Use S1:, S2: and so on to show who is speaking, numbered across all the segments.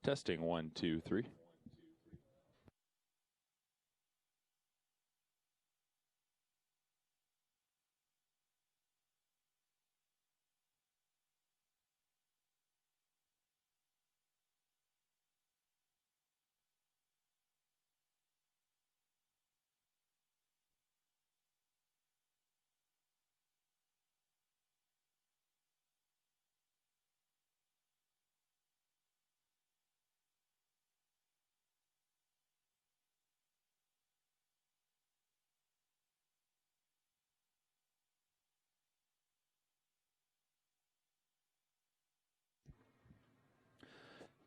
S1: Testing 1, 2, 3.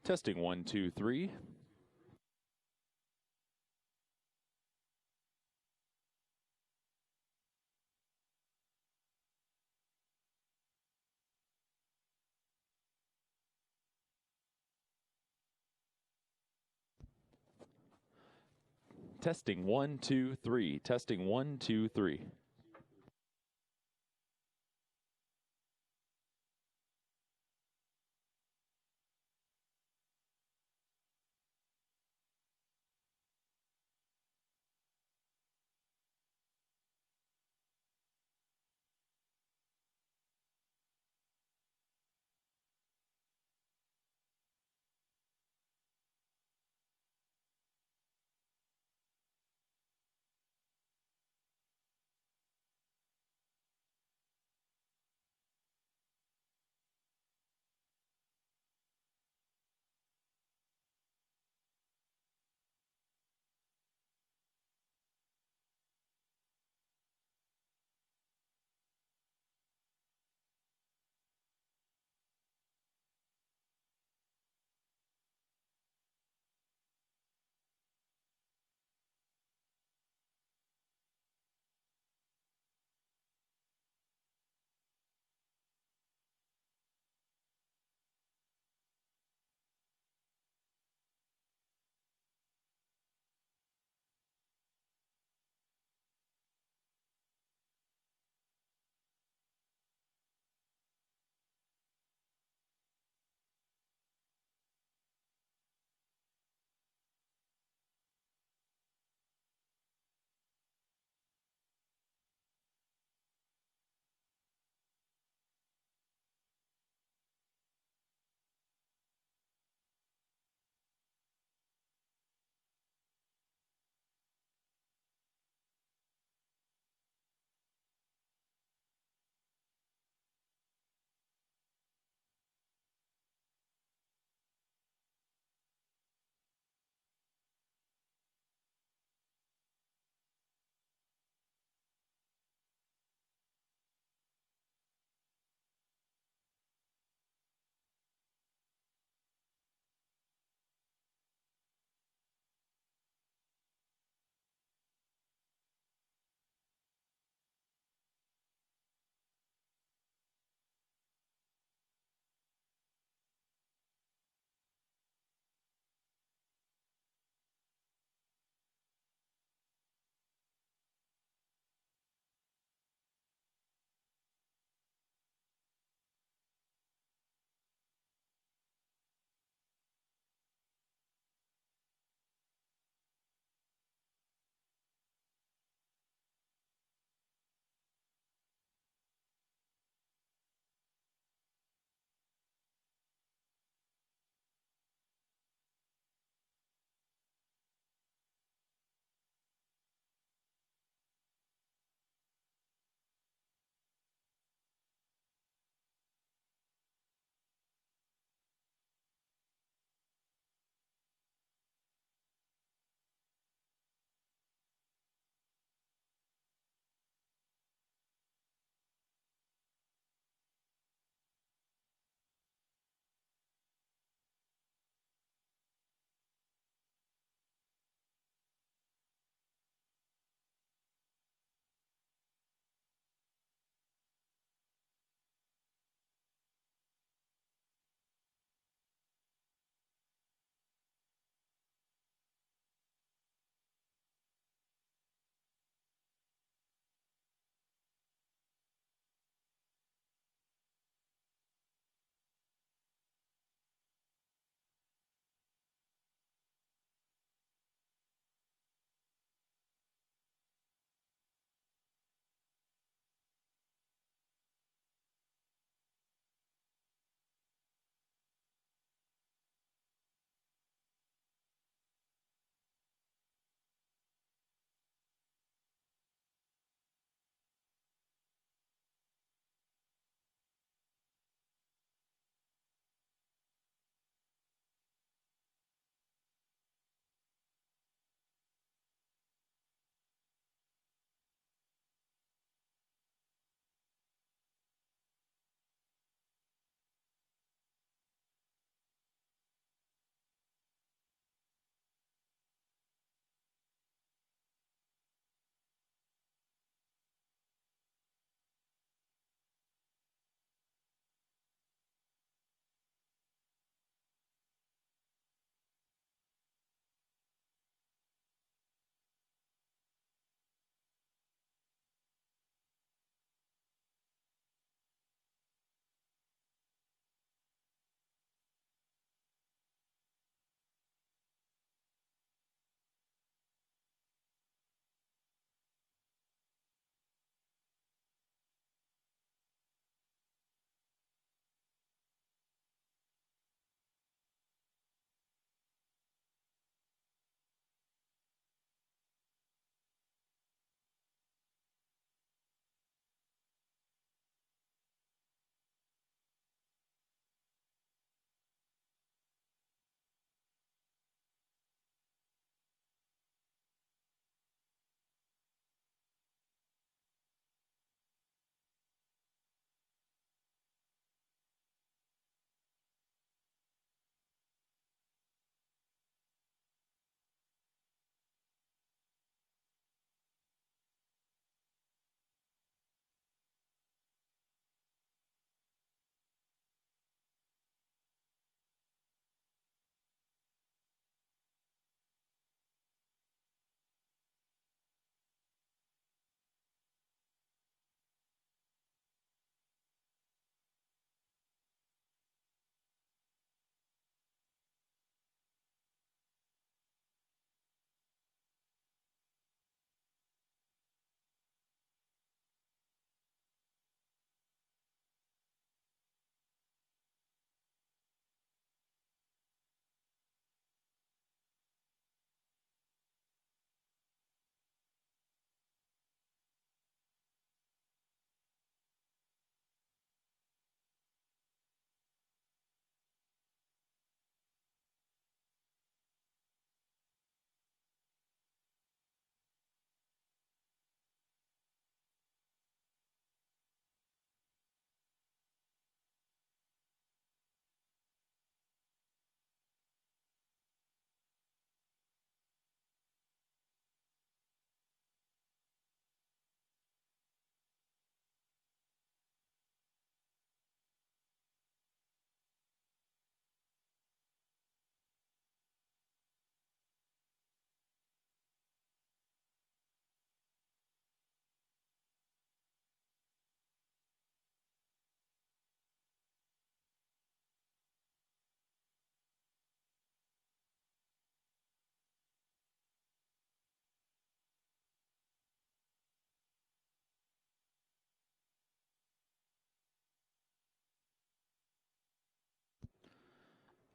S1: Testing 1, 2, 3. Testing 1, 2, 3. Testing 1, 2, 3.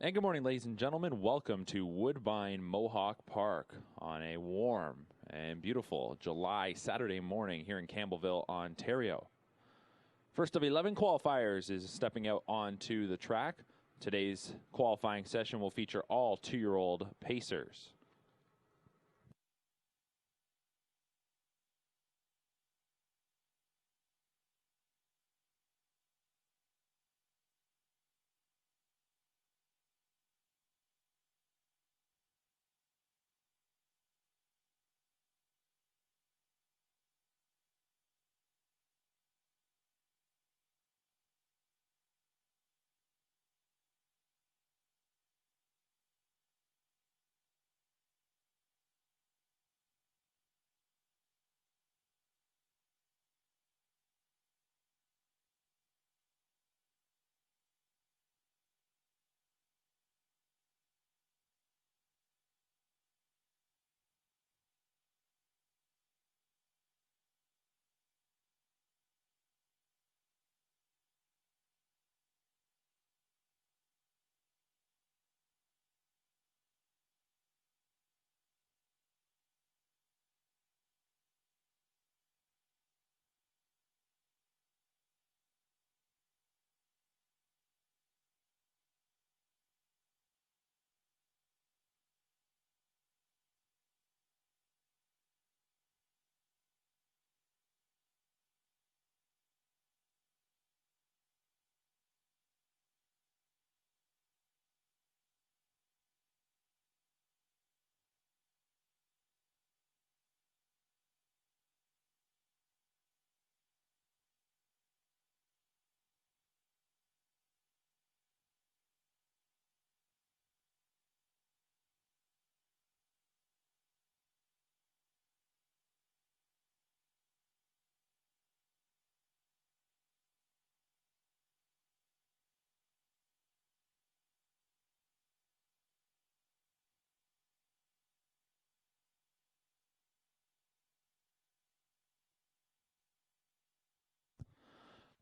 S1: And good morning, ladies and gentlemen. Welcome to Woodbine Mohawk Park on a warm and beautiful July Saturday morning here in Campbellville, Ontario. First of 11 qualifiers is stepping out onto the track. Today's qualifying session will feature all 2-year-old pacers.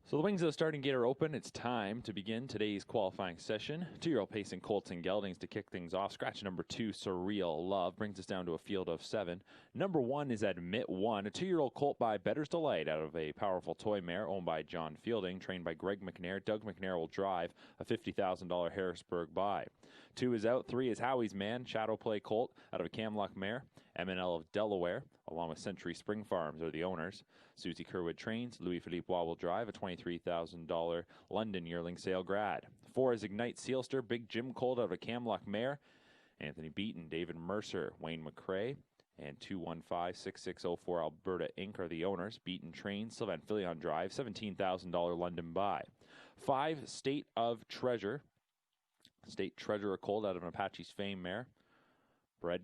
S1: So the wings of the starting gate are open. It's time to begin today's qualifying session. 2-year-old pacing colts and geldings to kick things off. Scratch number 2, Surreal Love, brings us down to a field of 7. Number 1 is Admit 1, a 2-year-old colt by Better's Delight out of a powerful toy mare owned by John Fielding, trained by Greg McNair. Doug McNair will drive a $50,000 Harrisburg buy. 2 is out. 3 is Howie's Man, Shadow Play colt out of a Camlock mare. M&L of Delaware, along with Century Spring Farms, are the owners. Susie Kerwood trains. Louis-Philippe Waugh will drive a $23,000 London yearling sale grad. 4 is Ignite Sealster, Big Jim colt out of a Camlock mare. Anthony Beaton, David Mercer, Wayne McCrae, and 215-6604 Alberta Inc. are the owners. Beaton trains. Sylvain Filion drive, $17,000 London buy. 5, State of Treasure. State Treasure colt out of an Apache's Fame mare. Bred,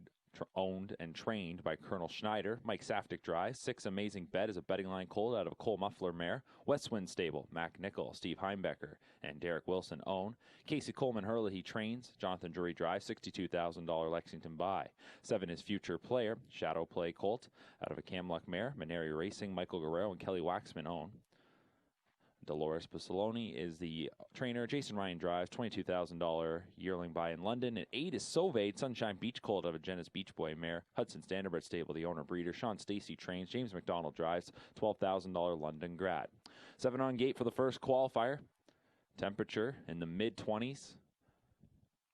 S1: owned and trained by Colonel Schneider. Mike Saftick drives. 6, Amazing Bet is a betting line colt out of a Cole Muffler mare. Westwind stable, Mac Nickel, Steve Heimbecker, and Derek Wilson own. Casey Coleman Hurley, he trains. Jonathan Drury drives, $62,000 Lexington buy. 7 is Future Player, Shadow Play colt out of a Camluck mare. Maneri Racing, Michael Guerrero, and Kelly Waxman own. Dolores Pasoloni is the trainer. Jason Ryan drives, $22,000 yearling buy in London. And 8 is Sauvade, Sunshine Beach colt out of a Genis Beach Boy mare. Hudson Standardbred stable, the owner breeder. Sean Stacy trains. James McDonald drives, $12,000 London grad. 7 on gate for the first qualifier. Temperature in the mid-20s,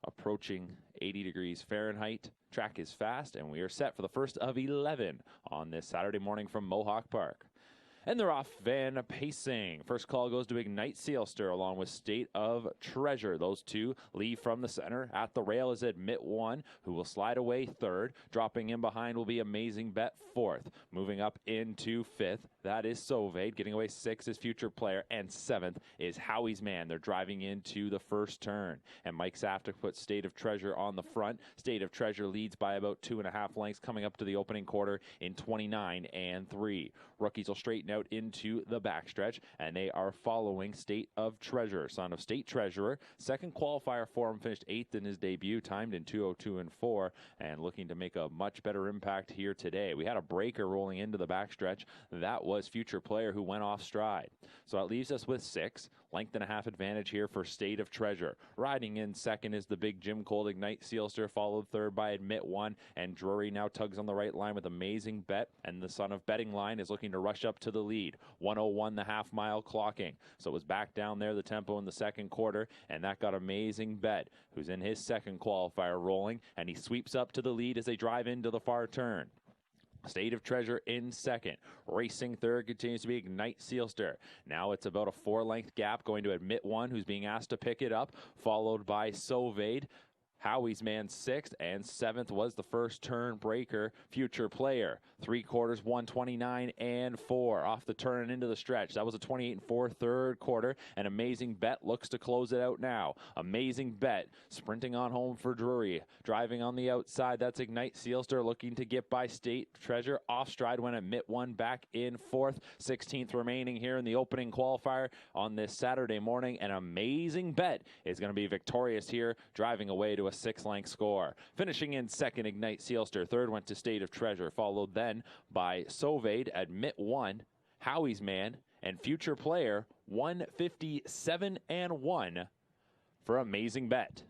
S1: approaching 80 degrees Fahrenheit. Track is fast, and we are set for the first of 11 on this Saturday morning from Mohawk Park. And they're off Van Pacing. First call goes to Ignite Sealster along with State of Treasure. Those 2 leave from the center. At the rail is Admit 1, who will slide away 3rd. Dropping in behind will be Amazing Bet 4th. Moving up into 5th, that is Sauvade. Getting away 6th is Future Player. And 7th is Howie's Man. They're driving into the first turn. And Mike Saftick puts State of Treasure on the front. State of Treasure leads by about 2.5 lengths coming up to the opening quarter in 29 and 3. Rookies will straighten out out into the backstretch, and they are following State of Treasure, son of State Treasurer. Second qualifier for him, finished 8th in his debut, timed in 2:02 and 4, and looking to make a much better impact here today. We had a breaker rolling into the backstretch. That was Future Player, who went off stride. So that leaves us with 6. Length and a half advantage here for State of Treasure. Riding in second is the big Jim Cold Ignite Sealster, followed third by Admit One, and Drury now tugs on the right line with Amazing Bet, and the son of Betting Line is looking to rush up to the lead. 1:01 the half mile clocking, so it was back down there the tempo in the second quarter, and that got Amazing Bet, who's in his second qualifier, rolling, and he sweeps up to the lead as they drive into the far turn. State of Treasure in second. Racing third continues to be Ignite Sealster. Now it's about a 4-length gap going to Admit One, who's being asked to pick it up, followed by Sovade. Howie's man 6th, and 7th was the first turn breaker, Future Player. 3/4, 1:29 and 4 off the turn and into the stretch. That was a 28 and 4 third quarter, and Amazing Bet looks to close it out now. Amazing Bet sprinting on home for Drury. Driving on the outside, that's Ignite Sealster looking to get by State Treasure. Off stride when Admit One back in 4th. 16th remaining here in the opening qualifier on this Saturday morning, and Amazing Bet is going to be victorious here, driving away to a 6-length score. Finishing in second, Ignite Sealster. Third went to State of Treasure, followed then by Sovade, Admit One, Howie's Man, and Future Player. 1:57 and 1 for Amazing Bet.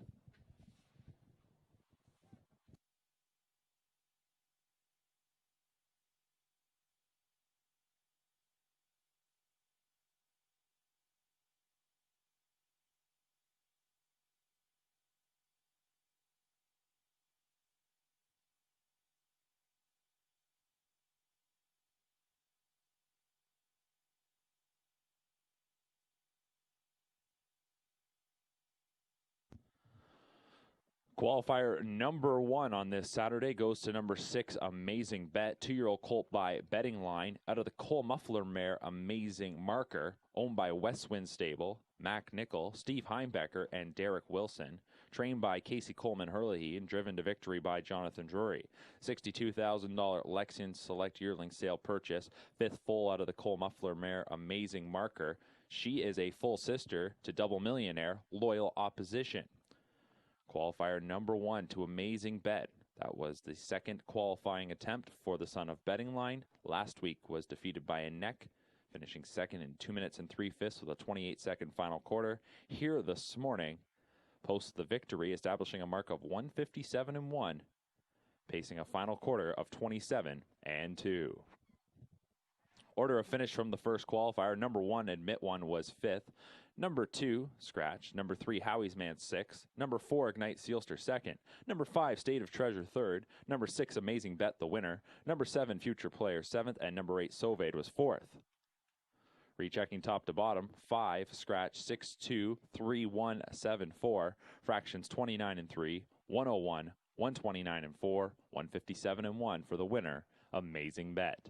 S1: Qualifier number 1 on this Saturday goes to number 6, Amazing Bet. 2-year-old colt by Betting Line. Out of the Cole Muffler mare, Amazing Marker, owned by Westwind Stable, Mac Nickel, Steve Heimbecker, and Derek Wilson. Trained by Casey Coleman Hurley and driven to victory by Jonathan Drury. $62,000 Lexian Select Yearling Sale purchase. 5th foal out of the Cole Muffler mare, Amazing Marker. She is a full sister to Double Millionaire, Loyal Opposition. Qualifier number 1 to Amazing Bet. That was the second qualifying attempt for the son of Betting Line. Last week was defeated by a neck, finishing second in 2 minutes and 3/5 with a 28-second final quarter. Here this morning, posts the victory, establishing a mark of 1:57 and 1, pacing a final quarter of 27 and 2. Order of finish from the first qualifier: number 1, Admit One, was 5th. Number 2, Scratch. Number 3, Howie's Man, 6th. Number 4, Ignite Sealster, 2nd. Number 5, State of Treasure, 3rd. Number 6, Amazing Bet, the winner. Number 7, Future Player, 7th. And number 8, Sovade, was 4th. Rechecking top to bottom: 5, Scratch, 6, 2, 3, 1, 7, 4. Fractions 29 and 3, 101, 129 and 4, 157 and 1 for the winner, Amazing Bet.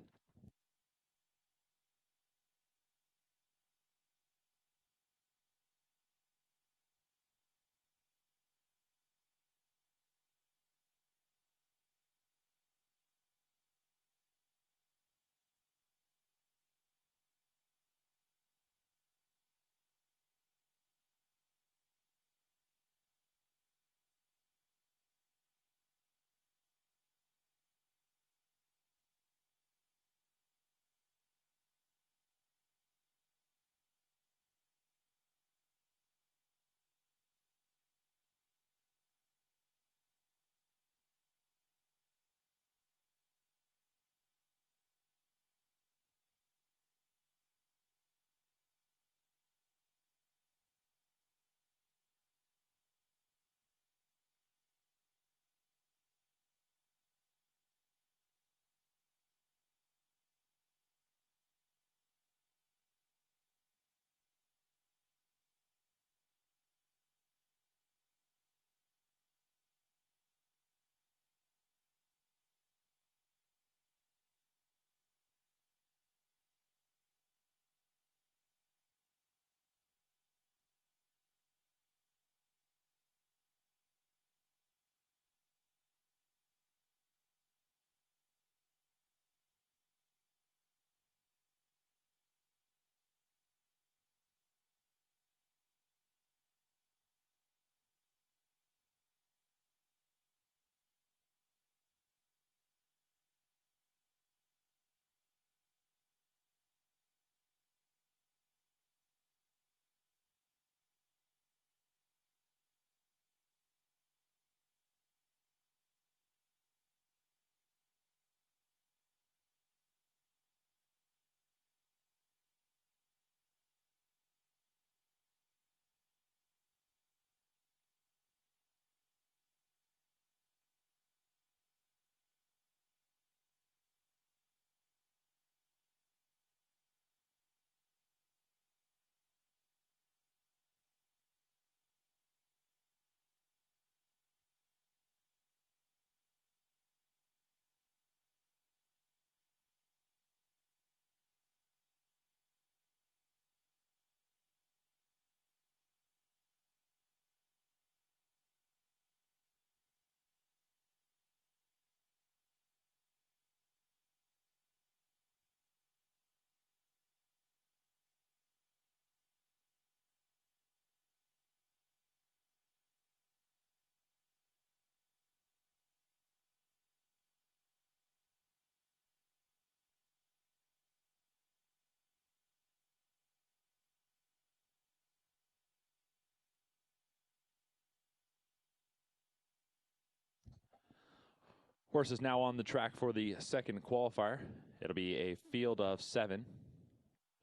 S1: Horse is now on the track for the second qualifier. It'll be a field of 7.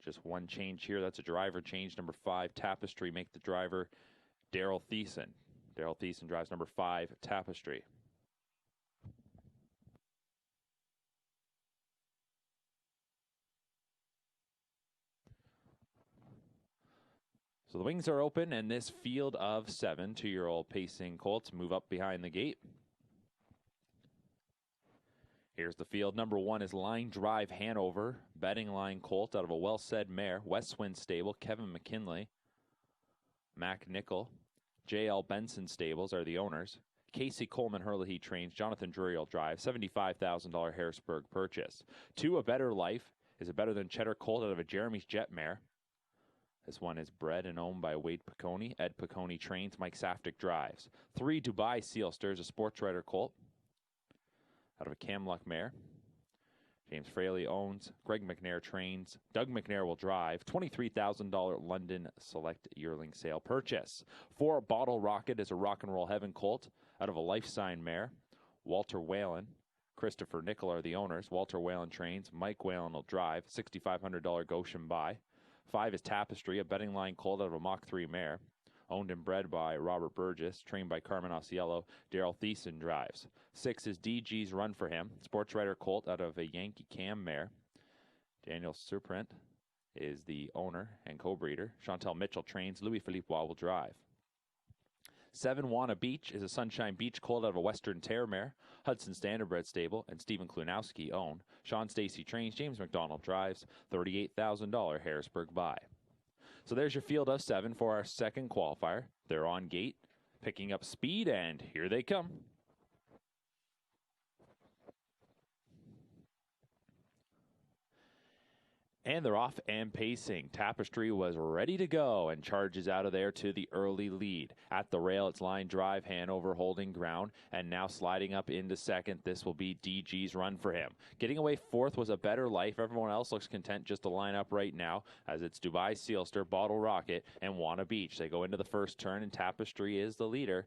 S1: Just one change here. That's a driver change. Number 5, Tapestry. Make the driver Daryl Thiessen. Daryl Thiessen drives number 5, Tapestry. So the wings are open, and this field of 7 2-year-old pacing colts move up behind the gate. Here's the field. Number 1 is Line Drive Hanover, betting line colt out of a well-said mare, Westwind stable, Kevin McKinley, Mac Nickel, J.L. Benson stables are the owners. Casey Coleman Hurley trains, Jonathan Drury will drive, $75,000 Harrisburg purchase. 2, A Better Life is a better than cheddar colt out of a Jeremy's Jet mare. This one is bred and owned by Wade Piccone. Ed Piccone trains, Mike Saftik drives. 3, Dubai Sealster is a sports rider colt out of a Camluck mare. James Fraley owns. Greg McNair trains. Doug McNair will drive. $23,000 London Select Yearling Sale purchase. 4, Bottle Rocket is a Rock and Roll Heaven colt out of a Life Sign mare. Walter Whalen, Christopher Nickel are the owners. Walter Whalen trains. Mike Whalen will drive. $6,500 Goshen buy. 5 is Tapestry, a betting line colt out of a Mach 3 mare. Owned and bred by Robert Burgess, trained by Carmen Osiello. Daryl Thiessen drives. 6 is DG's Run for Him, sports rider colt out of a Yankee Cam mare. Daniel Surprent is the owner and co-breeder. Chantel Mitchell trains. Louis Philippe Waugh will drive. 7, Wanna Beach is a Sunshine Beach colt out of a Western Terre mare. Hudson Standardbred stable and Stephen Klunowski own. Sean Stacy trains. James McDonald drives. $38,000 Harrisburg buy. So there's your field of 7 for our second qualifier. They're on gate, picking up speed, and here they come. And they're off and pacing. Tapestry was ready to go and charges out of there to the early lead. At the rail, it's Line Drive Hanover holding ground, and now sliding up into second. This will be DG's Run for Him. Getting away fourth was A Better Life. Everyone else looks content just to line up right now, as it's Dubai Sealster, Bottle Rocket, and Wanna Beach. They go into the first turn, and Tapestry is the leader.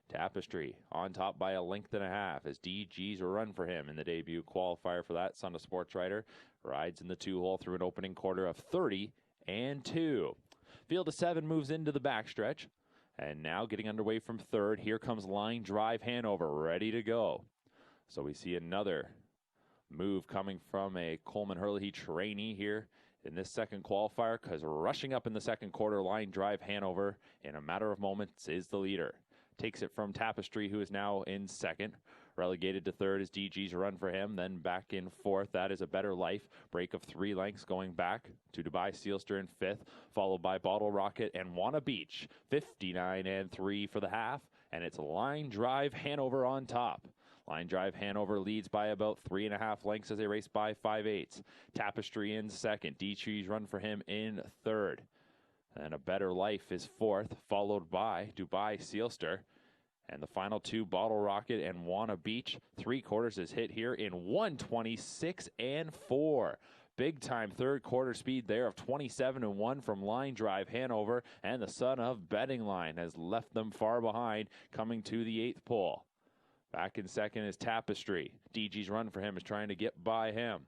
S1: Tapestry on top by a length and a half as DG's Run for Him in the debut qualifier for that son of sports rider. Rides in the 2-hole through an opening quarter of 30-2. Field of 7 moves into the backstretch. And now getting underway from third. Here comes Line Drive Hanover, ready to go. So we see another move coming from a Coleman Hurley trainee here in this second qualifier, because rushing up in the second quarter, Line Drive Hanover in a matter of moments is the leader. Takes it from Tapestry, who is now in second. Relegated to third is DG's Run for Him. Then back in fourth, that is A Better Life. Break of 3 lengths going back to Dubai Sealster in fifth, followed by Bottle Rocket and Wanna Beach. 59-3 for the half, and it's Line Drive Hanover on top. Line Drive Hanover leads by about 3.5 lengths as they race by 5/8. Tapestry in second. DG's Run for Him in third. And A Better Life is fourth, followed by Dubai Sealster. And the final 2, Bottle Rocket and Wanna Beach. 3/4 is hit here in 1:26-4. Big time third quarter speed there of 27-1 from Line Drive Hanover. And the son of Betting Line has left them far behind, coming to the 8th pole. Back in second is Tapestry. DG's Run for Him is trying to get by him.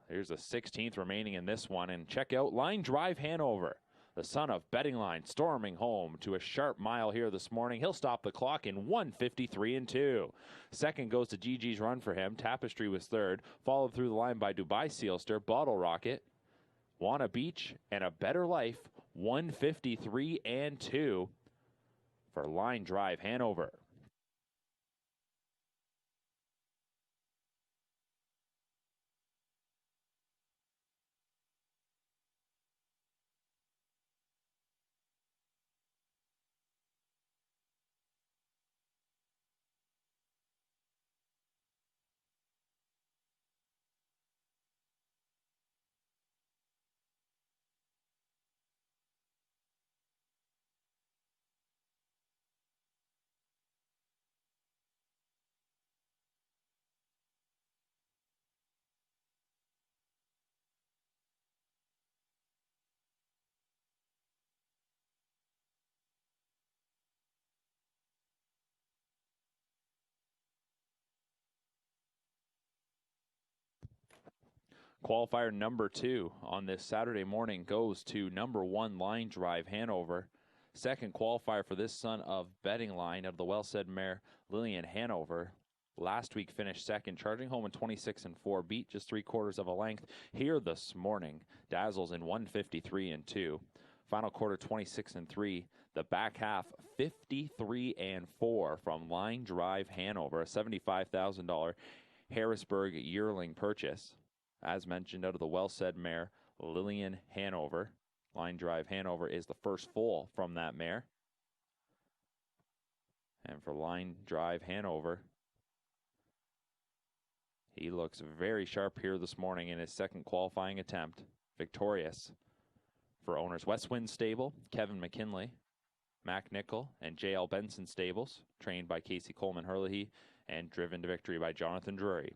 S1: Here's the 16th remaining in this one. And check out Line Drive Hanover, the son of Betting Line, storming home to a sharp mile here this morning. He'll stop the clock in 1:53-2. Second goes to DG's Run for Him. Tapestry was third, followed through the line by Dubai Sealster, Bottle Rocket, Wanna Beach, and A Better Life. 1:53-2 for Line Drive Hanover. Qualifier number 2 on this Saturday morning goes to number 1 Line Drive Hanover. Second qualifier for this son of Betting Line out of the well-said mare Lillian Hanover. Last week finished second, charging home in 26-4, beat just 3/4 of a length. Here this morning, dazzles in 153-2. Final quarter 26-3. The back half 53-4 from Line Drive Hanover, a $75,000 Harrisburg yearling purchase. As mentioned, out of the well-said mare Lillian Hanover. Line Drive Hanover is the first foal from that mare. And for Line Drive Hanover, he looks very sharp here this morning in his second qualifying attempt. Victorious. For owners West Wind Stable, Kevin McKinley, Mac Nickel, and J.L. Benson Stables, trained by Casey Coleman Hurley and driven to victory by Jonathan Drury.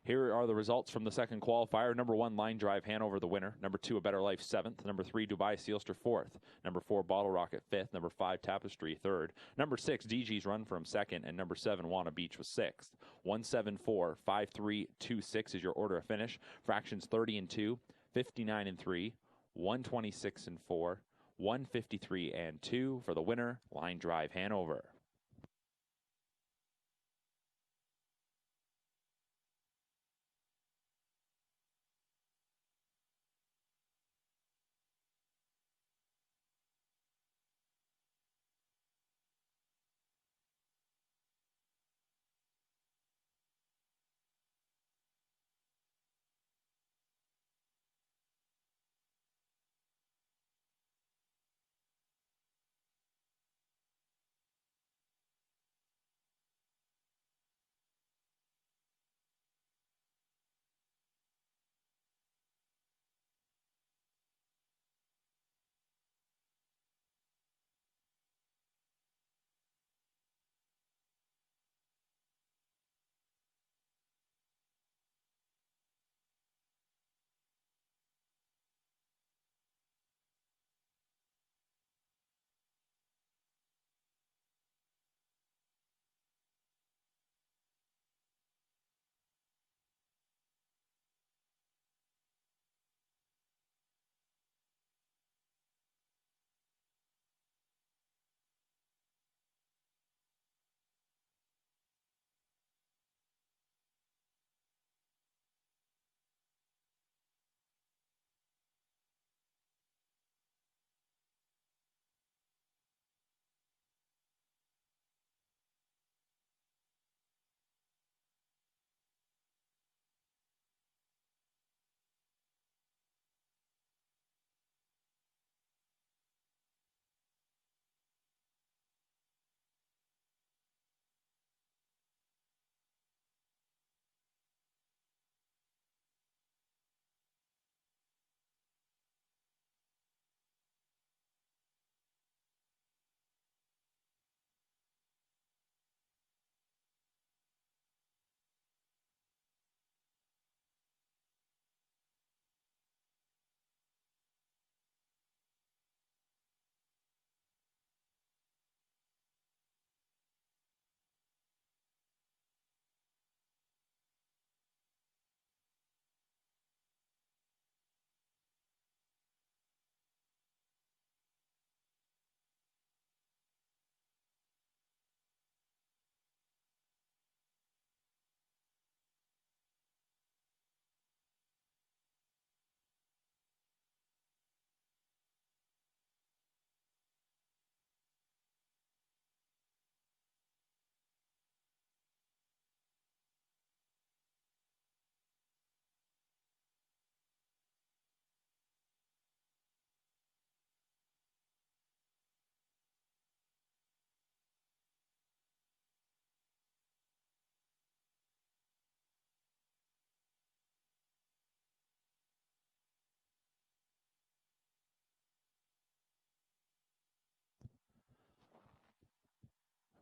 S1: Here are the results from the second qualifier. Number 1, Line Drive Hanover, the winner. Number 2, A Better Life, 7th. Number 3, Dubai Sealster, 4th. Number 4, Bottle Rocket, 5th. Number 5, Tapestry, 3rd. Number 6, DG's Run From, 2nd. And number 7, Wanna Beach, was 6th. 174-5326 is your order of finish. Fractions 30-2, 59-3, 126-4, 153-2 for the winner, Line Drive Hanover.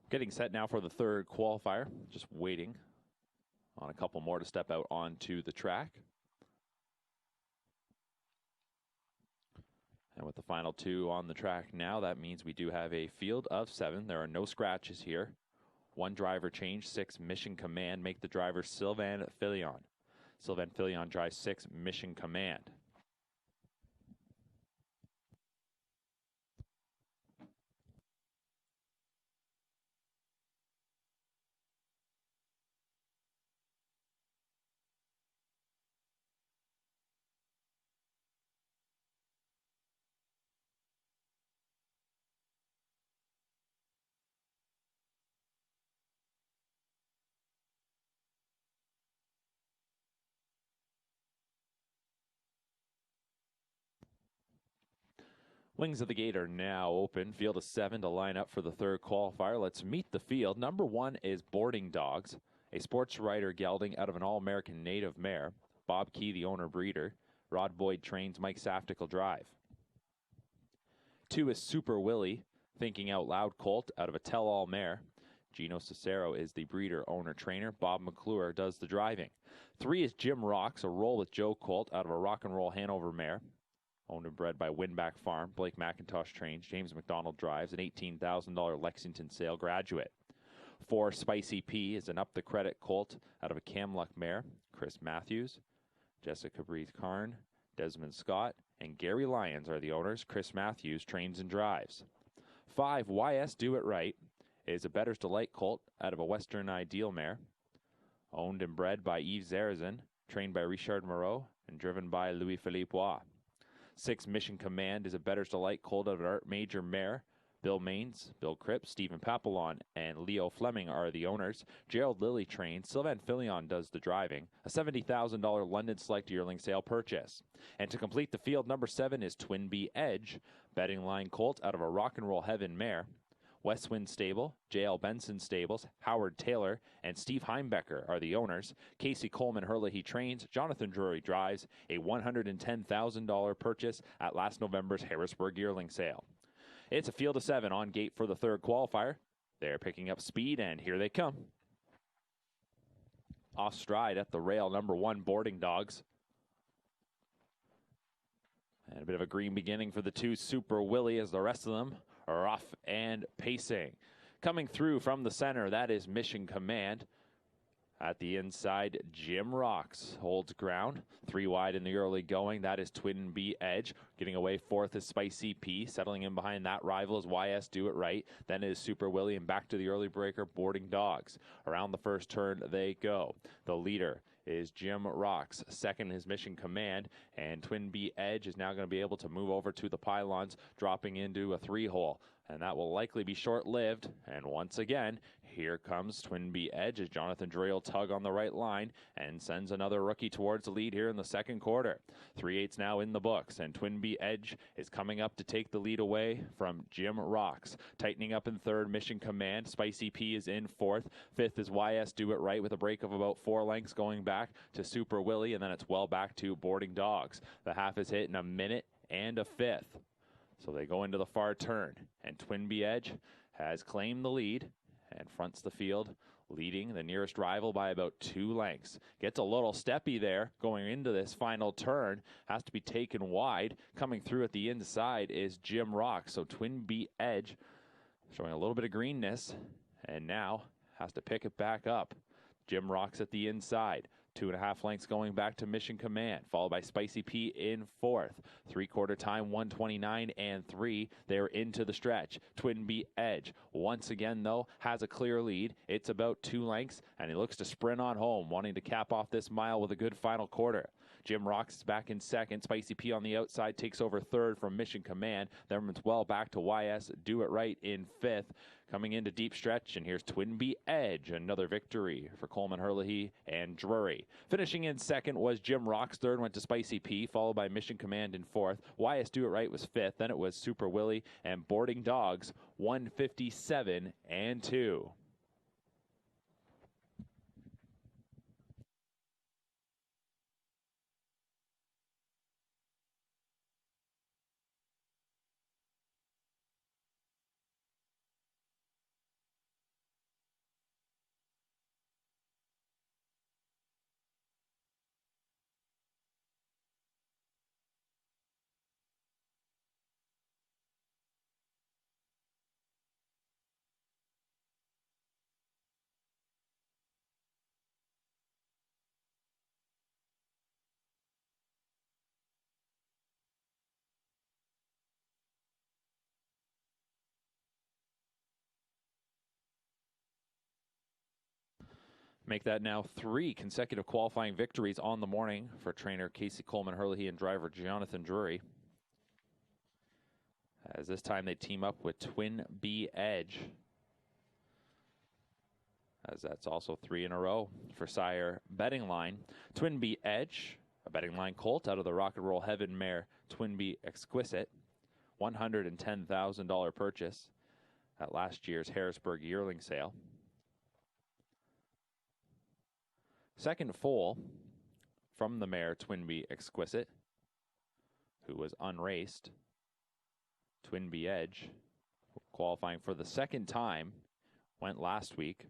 S1: Getting set now for the third qualifier. Just waiting on a couple more to step out onto the track. And with the final 2 on the track now, that means we do have a field of 7. There are no scratches here. 1 driver change, 6 Mission Command, make the driver Sylvain Filion. Sylvain Filion drives 6, Mission Command. Wings of the gate are now open. Field of 7 to line up for the third qualifier. Let's meet the field. Number 1 is Boarding Dogs, a sports writer gelding out of an All-American native mare. Bob Key, the owner breeder. Rod Boyd trains. Mike Saftick will drive. 2 is Super Willie, thinking out loud colt out of a tell-all mare. Gino Cicero is the breeder, owner, trainer. Bob McClure does the driving. 3 is Jim Rocks, a roll with Joe colt out of a rock and roll Hanover mare. Owned and bred by Winback Farm. Blake McIntosh trains. James McDonald drives. An $18,000 Lexington sale graduate. 4, Spicy P is an up the credit colt out of a Camluck mare. Chris Matthews, Jessica Breathe Karn, Desmond Scott, and Gary Lyons are the owners. Chris Matthews trains and drives. 5, YS Do It Right is a Better's Delight colt out of a Western Ideal mare. Owned and bred by Yves Zarazin, trained by Richard Moreau, and driven by Louis-Philippe Waugh. 6, Mission Command is a Better's Delight colt out of an Art Major mare. Bill Maines, Bill Cripps, Stephen Papillon, and Leo Fleming are the owners. Gerald Lilly trains. Sylvain Filion does the driving. A $70,000 London Select yearling sale purchase. And to complete the field, number 7 is Twin Bee Edge, betting line colt out of a Rock and Roll Heaven mare. Westwind Stable, J.L. Benson Stables, Howard Taylor, and Steve Heimbecker are the owners. Casey Coleman Hurley trains. Jonathan Drury drives. A $110,000 purchase at last November's Harrisburg yearling sale. It's a field of 7 on gate for the third qualifier. They're picking up speed, and here they come. Off stride at the rail, number 1, Boarding Dogs. And a bit of a green beginning for the 2, Super Willie, as the rest of them are off and pacing. Coming through from the center, that is Mission Command. At the inside, Jim Rocks holds ground. 3 wide in the early going. That is Twin Bee Edge. Getting away 4th is Spicy P. Settling in behind that rival is YS Do It Right. Then is Super Willie, and back to the early breaker, Boarding Dogs. Around the first turn they go. The leader is Jim Rocks. 2nd is Mission Command, and Twin Bee Edge is now going to be able to move over to the pylons, dropping into a 3-hole. And that will likely be short-lived. And once again, here comes Twin Bee Edge as Jonathan Drury will tug on the right line and sends another rookie towards the lead here in the second quarter. 3/8 now in the books, and Twin Bee Edge is coming up to take the lead away from Jim Rocks. Tightening up in 3rd, Mission Command. Spicy P is in 4th. 5th is YS Do It Right with a break of about 4 lengths going back to Super Willie, and then it's well back to Boarding Dogs. The half is hit in a minute and a 5th. So they go into the far turn, and Twin Bee Edge has claimed the lead and fronts the field, leading the nearest rival by about 2 lengths. Gets a little steppy there going into this final turn. Has to be taken wide. Coming through at the inside is Jim Rock. So Twin Bee Edge showing a little bit of greenness, and now has to pick it back up. Jim Rock's at the inside. 2.5 lengths going back to Mission Command, followed by Spicy P in 4th. 3/4 time, 1:29 and 3. They're into the stretch. Twin Bee Edge, once again, though, has a clear lead. It's about 2 lengths, and he looks to sprint on home, wanting to cap off this mile with a good final quarter. Jim Rocks is back in 2nd. Spicy P on the outside takes over 3rd from Mission Command. Then it's well back to YS Do It Right in 5th. Coming into deep stretch, and here's Twin Bee Edge, another victory for Coleman Hurley and Drury. Finishing in 2nd was Jim Rocks. 3rd went to Spicy P, followed by Mission Command in 4th. YS Do It Right was 5th. Then it was Super Willie and Boarding Dogs, 157 and 2. Make that now 3 consecutive qualifying victories on the morning for trainer Casey Coleman-Hurley and driver Jonathan Drury. As this time they team up with Twin B Edge, as that's also 3 in a row for Sire Betting Line. Twin B Edge, a betting line colt out of the Rock and Roll Heaven mare Twin B Exquisite, $110,000 purchase at last year's Harrisburg yearling sale. Second foal from the mare Twin B Exquisite, who was unraced. Twin B Edge, qualifying for the second time, went last week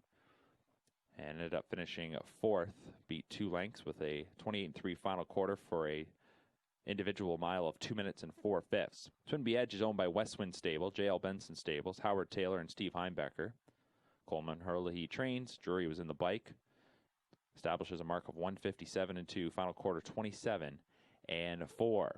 S1: and ended up finishing 4th, beat 2 lengths with a 28-3 final quarter for a individual mile of 2 minutes and 4/5. Twin B Edge is owned by Westwind Stable, J.L. Benson Stables, Howard Taylor, and Steve Heimbecker. Coleman-Hurley trains. Drury was in the bike. Establishes a mark of 157-2, final quarter 27-4.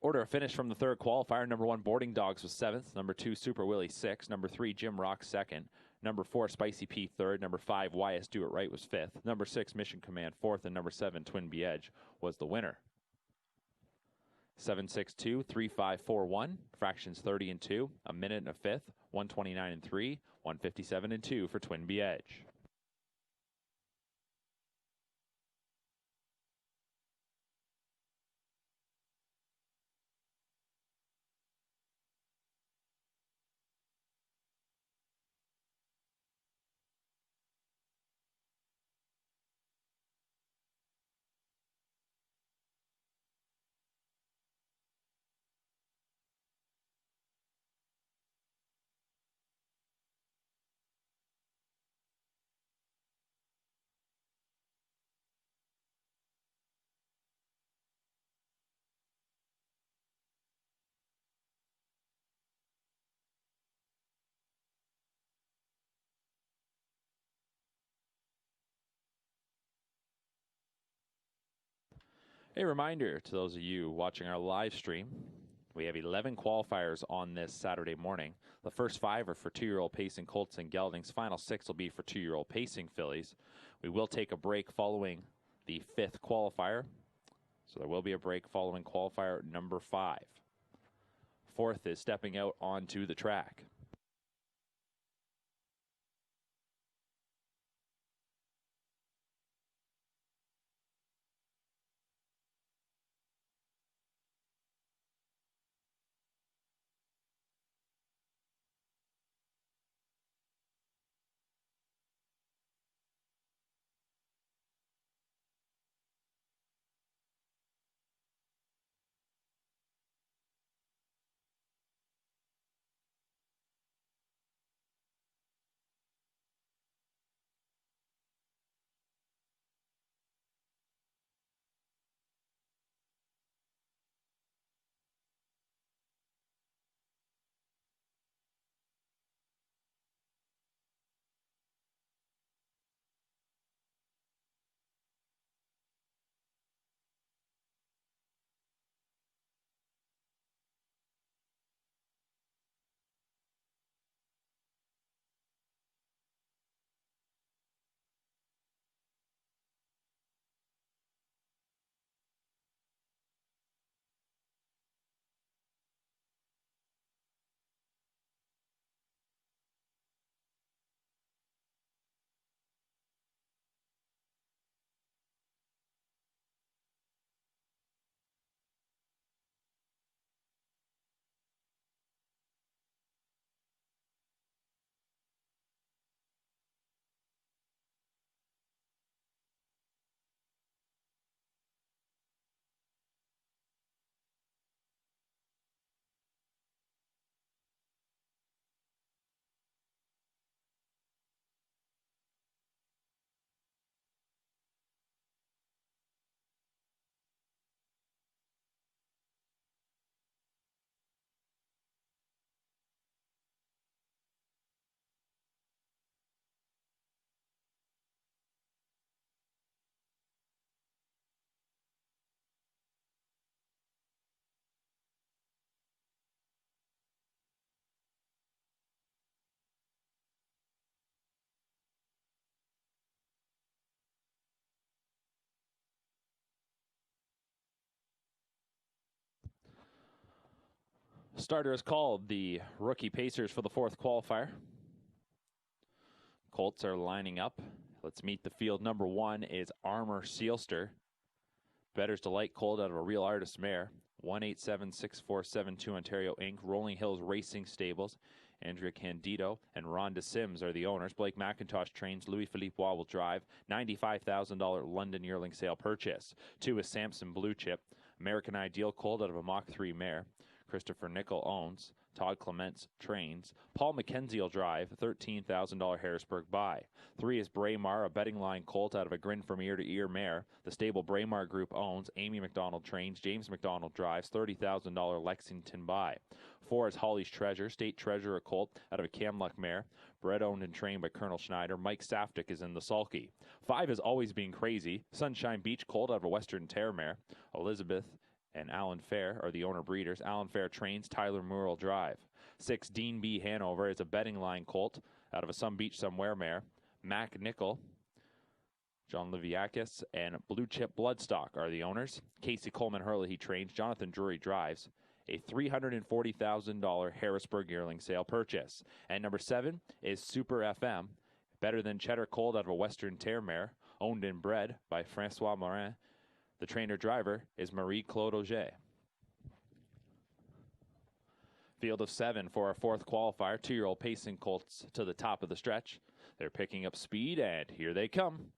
S1: Order of finish from the third qualifier. Number 1, Boarding Dogs was 7th. Number 2, Super Willie 6th. Number 3, Jim Rock 2nd. Number 4, Spicy P 3rd. Number 5, YS Do It Right was 5th. Number 6, Mission Command 4th. And number 7, Twin B Edge was the winner. 7:62.3541, fractions 30-2, a minute and a fifth, 129-3, 157-2 for Twin B Edge. A reminder to those of you watching our live stream, we have 11 qualifiers on this Saturday morning. The first 5 are for 2-year-old pacing colts and geldings. Final 6 will be for 2-year-old pacing fillies. We will take a break following the 5th qualifier, so there will be a break following qualifier number 5. 4th is stepping out onto the track. Starter is called the rookie pacers for the fourth qualifier. Colts are lining up. Let's meet the field. Number 1 is Armor Sealster. Better's Delight colt out of a Real Artist mare. 1876472 Ontario Inc. Rolling Hills Racing Stables. Andrea Candido and Rhonda Sims are the owners. Blake McIntosh trains. Louis Philippe Waugh will drive. $95,000 London yearling sale purchase. 2 is Samson Blue Chip. American Ideal colt out of a Mach 3 mare. Christopher Nickel owns. Todd Clements trains. Paul McKenzie will drive. $13,000 Harrisburg buy. 3 is Braemar, a betting line colt out of a Grin from Ear to Ear mare. The stable Braemar Group owns. Amy McDonald trains. James McDonald drives. $30,000 Lexington buy. 4 is Holly's Treasure, State Treasurer colt out of a Camluck mare. Bred, owned, and trained by Colonel Schneider. Mike Saftik is in the sulky. 5 is Always Being Crazy. Sunshine Beach colt out of a Western Terre mare. Elizabeth and Alan Fair are the owner breeders. Alan Fair trains. Tyler Moore will drive. 6, Dean B. Hanover is a betting line colt out of a Some Beach Somewhere mare. Mac Nickel, John Liviakis, and Blue Chip Bloodstock are the owners. Casey Coleman Hurley he trains. Jonathan Drury drives. A $340,000 Harrisburg yearling sale purchase. And number 7 is Super FM, Better Than Cheddar colt out of a Western Terre mare, owned and bred by Francois Morin. The trainer-driver is Marie-Claude Auger. Field of 7 for our fourth qualifier. 2-year-old pacing colts to the top of the stretch. They're picking up speed, and here they come.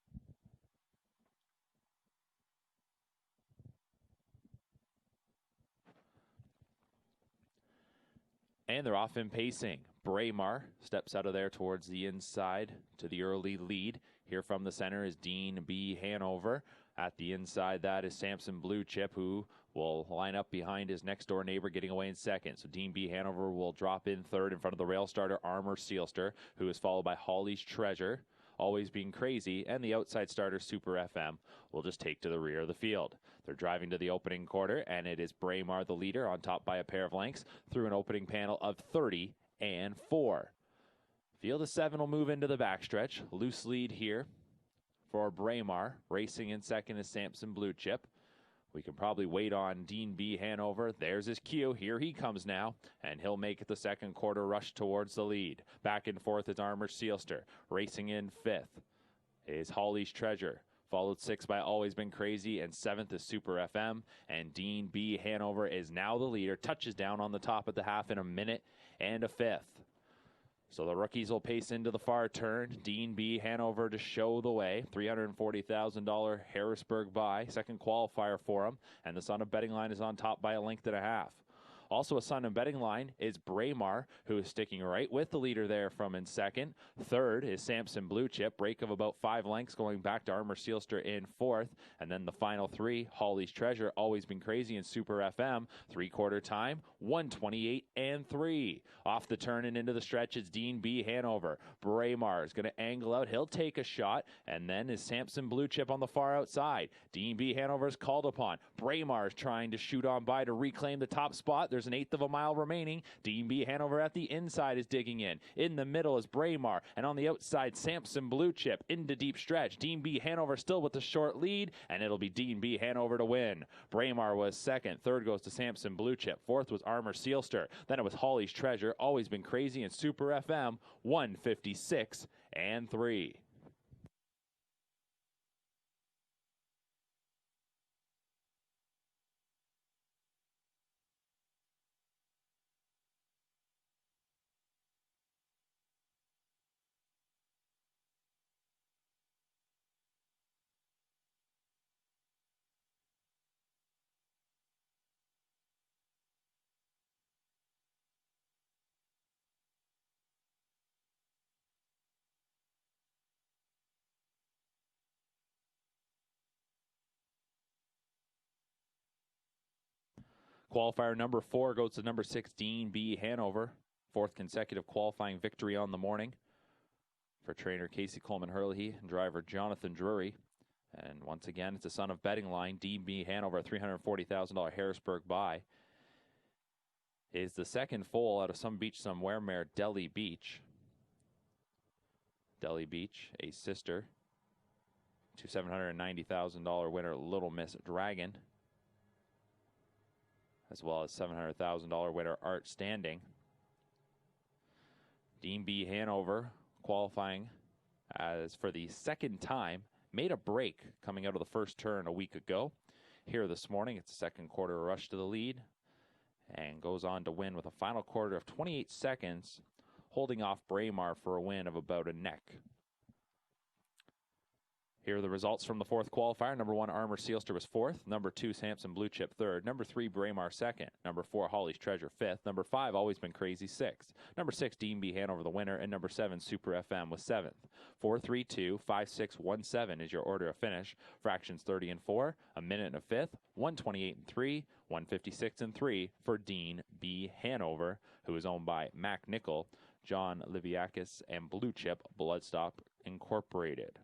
S1: And they're off in pacing. Braemar steps out of there towards the inside to the early lead. Here from the center is Dean B. Hanover. At the inside, that is Samson Blue Chip, who will line up behind his next-door neighbor, getting away in second. So Dean B. Hanover will drop in third in front of the rail starter, Armor Sealster, who is followed by Holly's Treasure, Always Being Crazy, and the outside starter, Super FM, will just take to the rear of the field. They're driving to the opening quarter, and it is Braemar, the leader, on top by a pair of lengths through an opening panel of 30 and 4. Field of 7 will move into the backstretch. Loose lead here for Braemar. Racing in second is Samson Blue Chip. We can probably wait on Dean B. Hanover. There's his cue. Here he comes now, and he'll make it the second quarter rush towards the lead. Back and forth is Armor Sealster. Racing in fifth is Holly's Treasure. Followed 6 by Always Been Crazy, and 7th is Super FM. And Dean B. Hanover is now the leader. Touches down on the top at the half in a minute and a fifth. So the rookies will pace into the far turn. Dean B. Hanover to show the way. $340,000 Harrisburg buy. Second qualifier for him. And the Son of Betting Line is on top by a length and a half. Also a Son of Betting Line is Braemar, who is sticking right with the leader there from in second. Third is Samson Blue Chip. Break of about 5 lengths going back to Armor Sealster in fourth. And then the final 3, Holly's Treasure, Always Been Crazy, and Super FM. 3/4 time, 128 and 3. Off the turn and into the stretch, it's Dean B. Hanover. Braemar is going to angle out. He'll take a shot. And then is Samson Blue Chip on the far outside. Dean B. Hanover is called upon. Braemar is trying to shoot on by to reclaim the top spot. There's an 1/8 of a mile remaining. Dean B. Hanover at the inside is digging in. In the middle is Braemar, and on the outside, Samson Blue Chip into deep stretch. Dean B. Hanover still with the short lead, and it'll be Dean B. Hanover to win. Braemar was second. Third goes to Samson Blue Chip. Fourth was Armor Sealster. Then it was Holly's Treasure, Always Been Crazy, and Super FM, 156 and 3. Qualifier number 4 goes to number 6, Dean B. Hanover. 4th consecutive qualifying victory on the morning for trainer Casey Coleman Hurley and driver Jonathan Drury. And once again, it's a Son of Betting Line. Dean B. Hanover, a $340,000 Harrisburg buy. Is the second foal out of Some Beach Somewhere mare, Delhi Beach. Delhi Beach, a sister to $790,000 winner Little Miss Dragon. as well as $700,000 winner Art Standing. Dean B. Hanover qualifying as for the second time, made a break coming out of the first turn a week ago. Here this morning, it's a second quarter rush to the lead and goes on to win with a final quarter of 28 seconds, holding off Braemar for a win of about a neck. Here are the results from the fourth qualifier. Number 1, Armor Sealster was 4th. Number 2, Samson Blue Chip 3rd. Number 3, Braemar 2nd. Number 4, Holly's Treasure 5th. Number 5, Always Been Crazy 6th. Number 6, Dean B. Hanover the winner. And number 7, Super FM was 7th. 4, 3, 2, 5, 6, 1, 7 is your order of finish. Fractions 30 and 4, a minute and a fifth, 128 and 3, 156 and 3 for Dean B. Hanover, who is owned by Mac Nickel, John Liviakis, and Blue Chip Bloodstop Incorporated.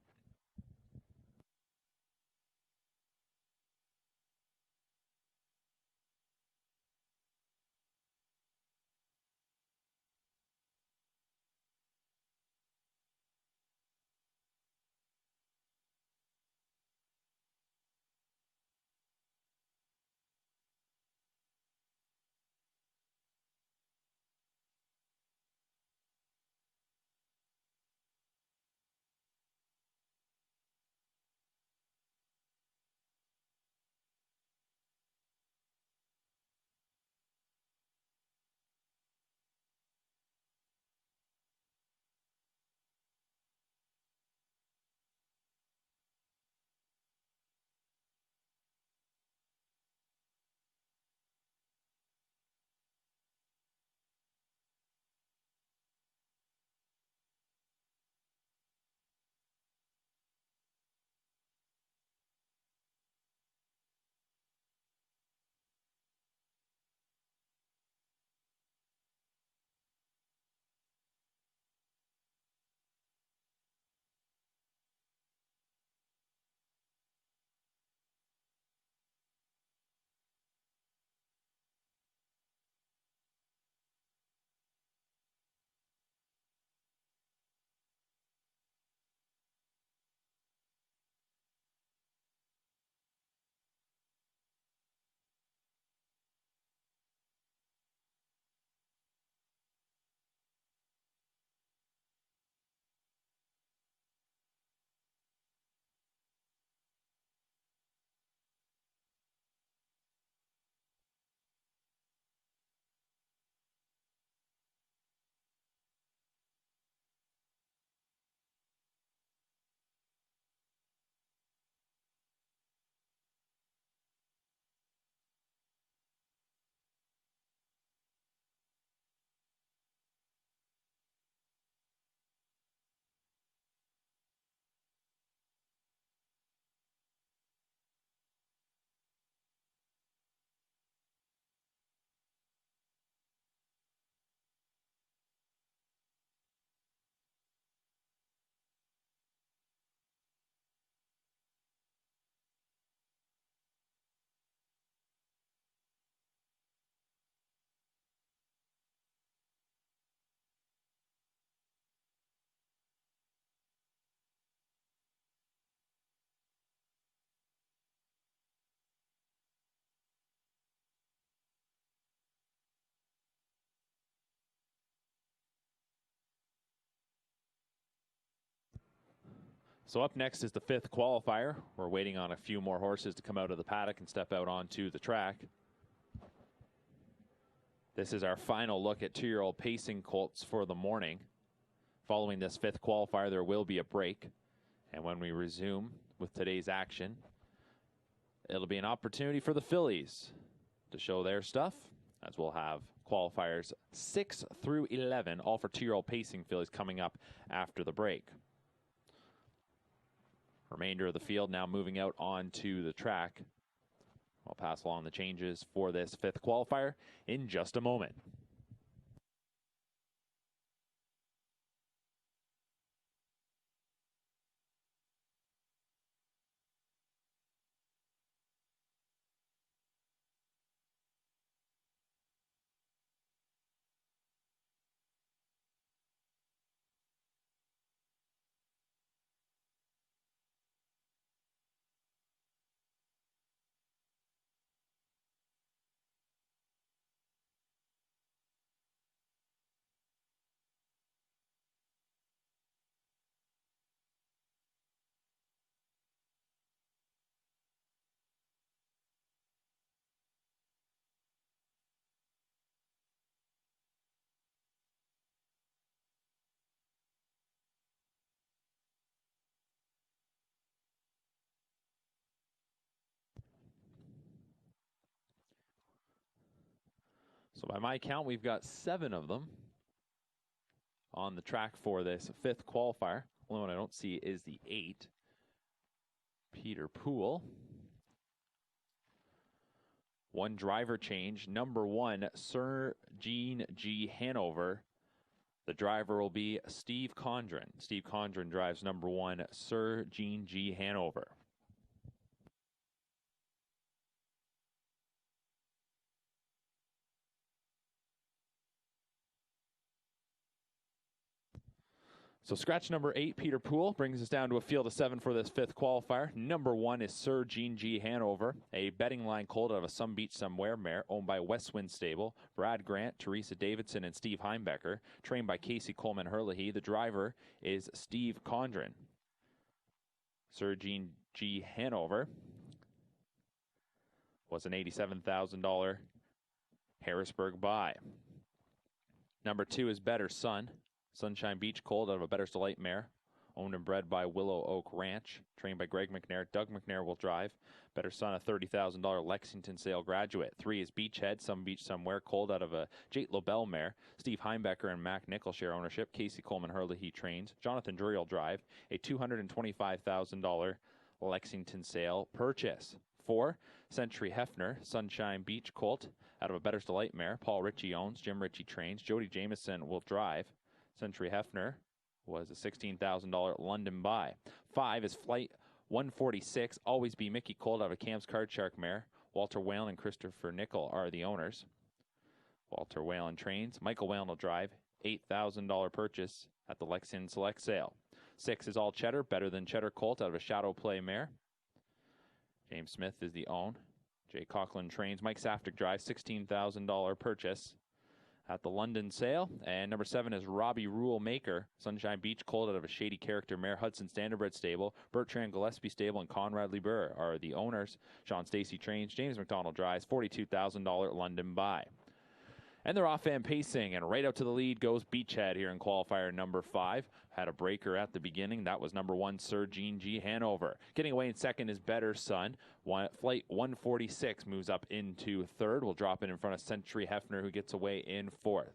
S1: So up next is the fifth qualifier. We're waiting on a few more horses to come out of the paddock and step out onto the track. This is our final look at 2-year-old pacing colts for the morning. Following this fifth qualifier, there will be a break. And when we resume with today's action, it'll be an opportunity for the fillies to show their stuff, as we'll have qualifiers 6 through 11, all for 2-year-old pacing fillies coming up after the break. Remainder of the field now moving out onto the track. I'll pass along the changes for this fifth qualifier in just a moment. So by my count, we've got 7 of them on the track for this 5th qualifier. Only one I don't see is the 8, Peter Poole. 1 driver change. Number 1, Sir Gene G. Hanover. The driver will be Steve Condren. Steve Condren drives number 1, Sir Gene G. Hanover. So scratch number 8, Peter Poole, brings us down to a field of 7 for this 5th qualifier. Number 1 is Sir Gene G. Hanover, a betting line colt out of a Some Beach Somewhere mare owned by Westwind Stable. Brad Grant, Teresa Davidson, and Steve Heimbecker, trained by Casey Coleman Herlihy. The driver is Steve Condren. Sir Gene G. Hanover was an $87,000 Harrisburg buy. Number 2 is Better Son. Sunshine Beach colt out of a Better's Delight mare, owned and bred by Willow Oak Ranch, trained by Greg McNair. Doug McNair will drive. Better Son, a $30,000 Lexington sale graduate. 3 is Beachhead, Some Beach Somewhere, colt out of a Jate Lobel mare. Steve Heimbecker and Mac Nickel share ownership. Casey Coleman Herlihy trains. Jonathan Drury will drive. A $225,000 Lexington sale purchase. 4, Century Hefner, Sunshine Beach colt out of a Better's Delight mare. Paul Ritchie owns. Jim Ritchie trains. Jody Jameson will drive. Century Hefner was a $16,000 London buy. 5 is Flight 146, Always Be Mickey colt out of a Cam's Card Shark mare. Walter Whalen and Christopher Nickel are the owners. Walter Whalen trains. Michael Whalen will drive. $8,000 purchase at the Lexington Select sale. 6 is All Cheddar, Better Than Cheddar colt out of a Shadow Play mare. James Smith is the own. Jay Coughlin trains. Mike Saftik drives. $16,000 purchase at the London sale. And number 7 is Robbie Rule Maker, Sunshine Beach colt out of a Shady Character mare. Hudson Standardbred stable, Bertrand Gillespie stable, and Conrad Lieber are the owners. Sean Stacy trains. James McDonald drives. $42,000 London buy. And they're off and pacing, and right out to the lead goes Beachhead here in qualifier number 5. Had a breaker at the beginning. That was number 1, Sir Gene G. Hanover. Getting away in second is Better Son. Flight 146 moves up into third. Will drop in front of Century Hefner, who gets away in 4th.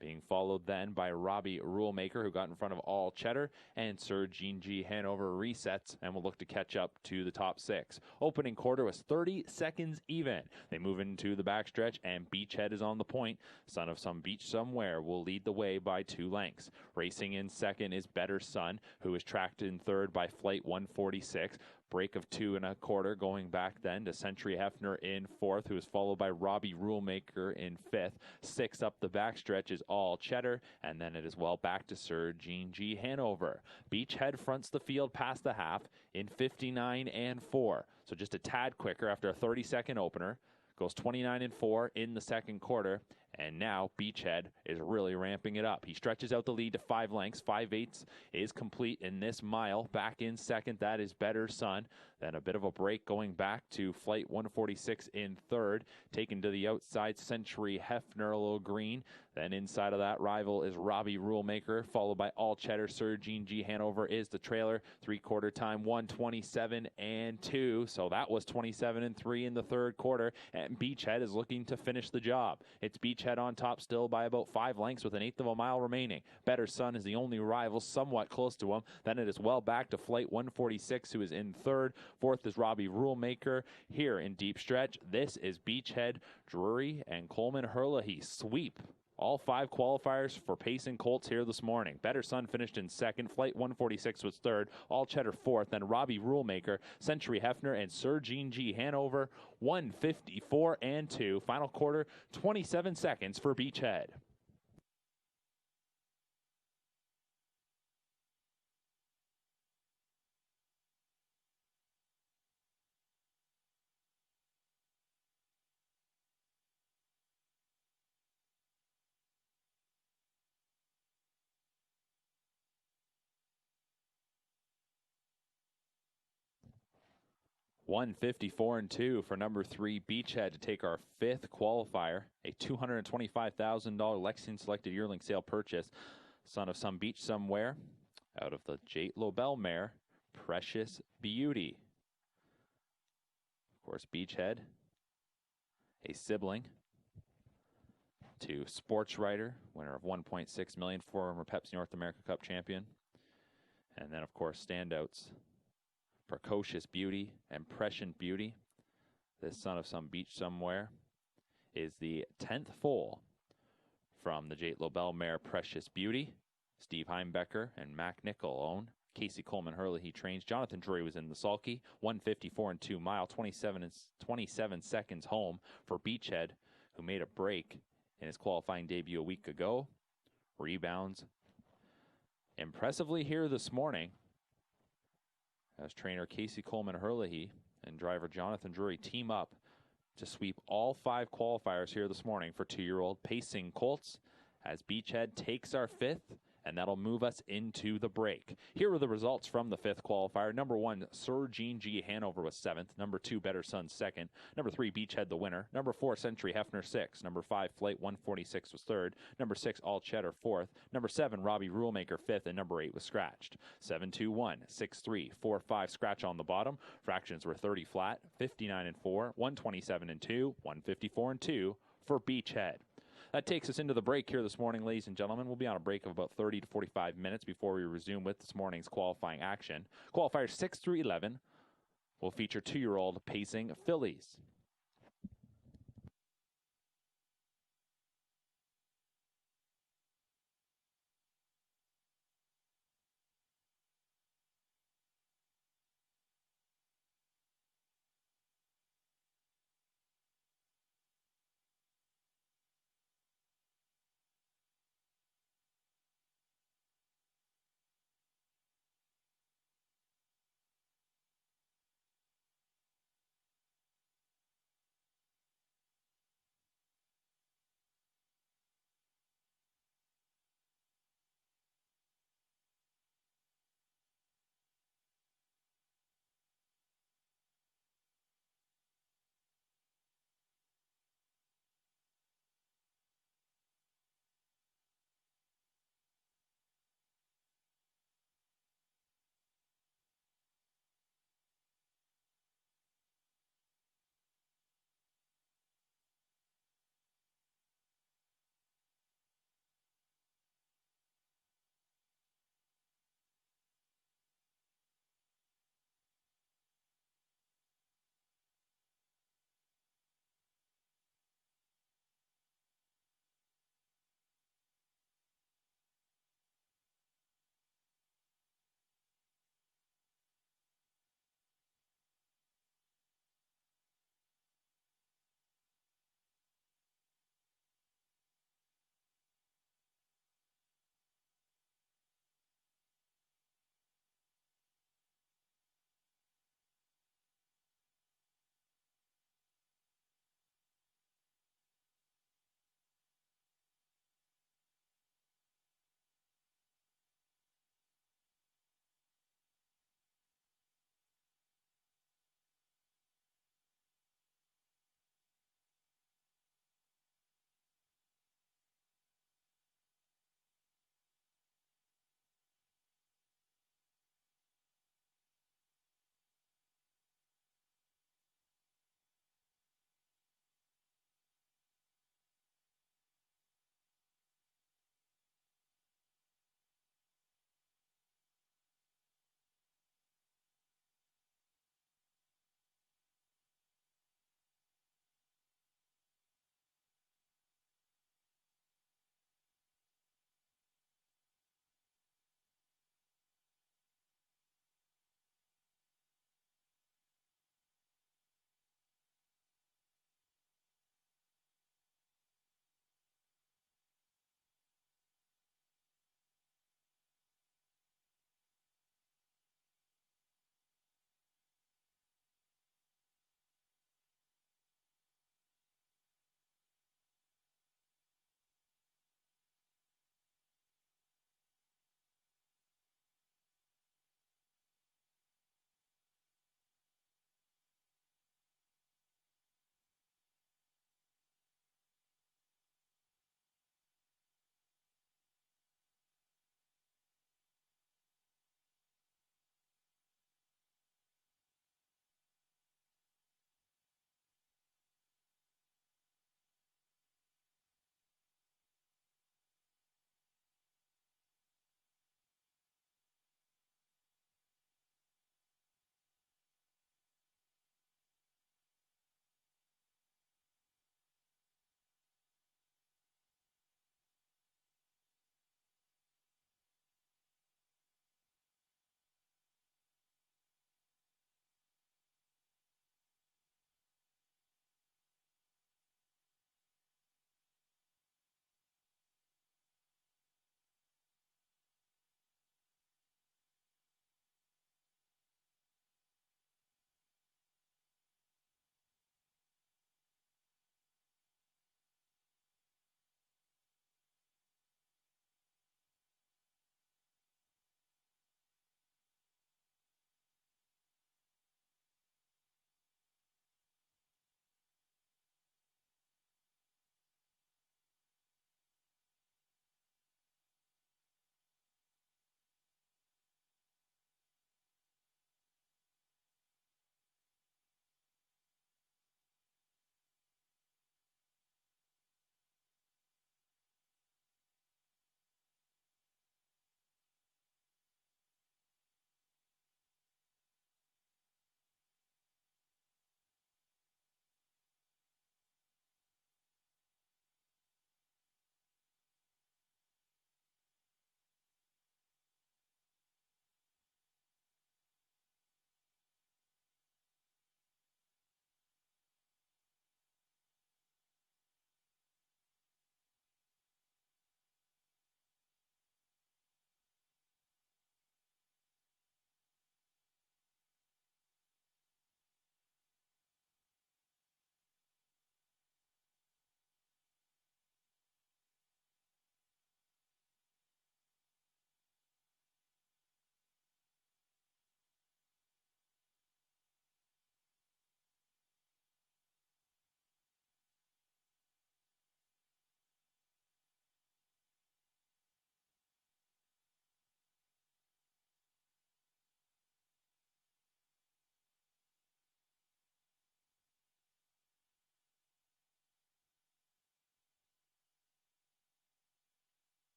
S1: Being followed then by Robbie Rulemaker, who got in front of All Cheddar, and Sir Gene G. Hanover resets and will look to catch up to the top 6. Opening quarter was 30 seconds even. They move into the backstretch, and Beachhead is on the point. Son of Some Beach Somewhere will lead the way by 2 lengths. Racing in second is Better Son, who is tracked in third by Flight 146. Break of 2 1/4 going back then to Century Hefner in 4th, who is followed by Robbie Rulemaker in 5th. 6 up the backstretch is All Cheddar, and then it is well back to Sir Gene G. Hanover. Beachhead fronts the field past the half in 59 and 4, so just a tad quicker after a 30-second opener. Goes 29 and 4 in the second quarter, and now Beachhead is really ramping it up. He stretches out the lead to 5 lengths. 5/8 is complete in this mile. Back in second, that is Better Son. Then a bit of a break going back to Flight 146 in third. Taken to the outside, Century Hefner, a little green. Then inside of that rival is Robbie Rulemaker, followed by All Cheddar. Sir Gene G. Hanover is the trailer. 3/4 time, 1:27 and 2. So that was 27 and 3 in the third quarter, and Beachhead is looking to finish the job. It's Beachhead on top still by about 5 lengths with 1/8 of a mile remaining. Better Son is the only rival somewhat close to him. Then it is well back to Flight 146, who is in third. 4th is Robbie Rulemaker. Here in deep stretch, this is Beachhead, Drury, and Coleman Herlihy. Sweep all 5 qualifiers for pacing colts here this morning. Better Son finished in second. Flight 146 was third. All Cheddar 4th. Then Robbie Rulemaker, Century Hefner, and Sir Gene G. Hanover. 1:54 and 2. Final quarter, 27 seconds for Beachhead. $154 and 2 for number 3 Beachhead to take our 5th qualifier. A $225,000 Lexington Selected Yearling Sale purchase. Son of Some Beach Somewhere out of the Jate Lobel mare, Precious Beauty. Of course, Beachhead, a sibling to sports writer, winner of $1.6 million, former Pepsi North America Cup champion. And then, of course, standouts, precocious beauty and prescient beauty. This son of some beach somewhere is the 10th foal from the Jate Lobel mare Precious Beauty. Steve Heimbecker and Mac Nickel own. Casey Coleman Hurley he trains. Jonathan Drury was in the sulky. 154 and 2 mile, 27 seconds home for Beachhead, who made a break in his qualifying debut a week ago. Rebounds impressively here this morning as trainer Casey Coleman Hurley and driver Jonathan Drury team up to sweep all 5 qualifiers here this morning for 2-year-old Pacing Colts as Beachhead takes our 5th, and that'll move us into the break. Here are the results from the 5th qualifier. Number 1, Sir Gene G. Hanover was 7th. Number 2, Better Sun 2nd. Number 3, Beachhead the winner. Number 4, Century Hefner 6th. Number 5, Flight 146 was 3rd. Number 6, All Cheddar 4th. Number 7, Robbie Rulemaker 5th, and number 8 was scratched. 7-2-1, 6-3, 4-5 scratch on the bottom. Fractions were 30 flat, 59 and 4, 127 and 2, 154 and 2 for Beachhead. That takes us into the break here this morning, ladies and gentlemen. We'll be on a break of about 30 to 45 minutes before we resume with this morning's qualifying action. Qualifiers 6 through 11 will feature 2-year-old Pacing fillies.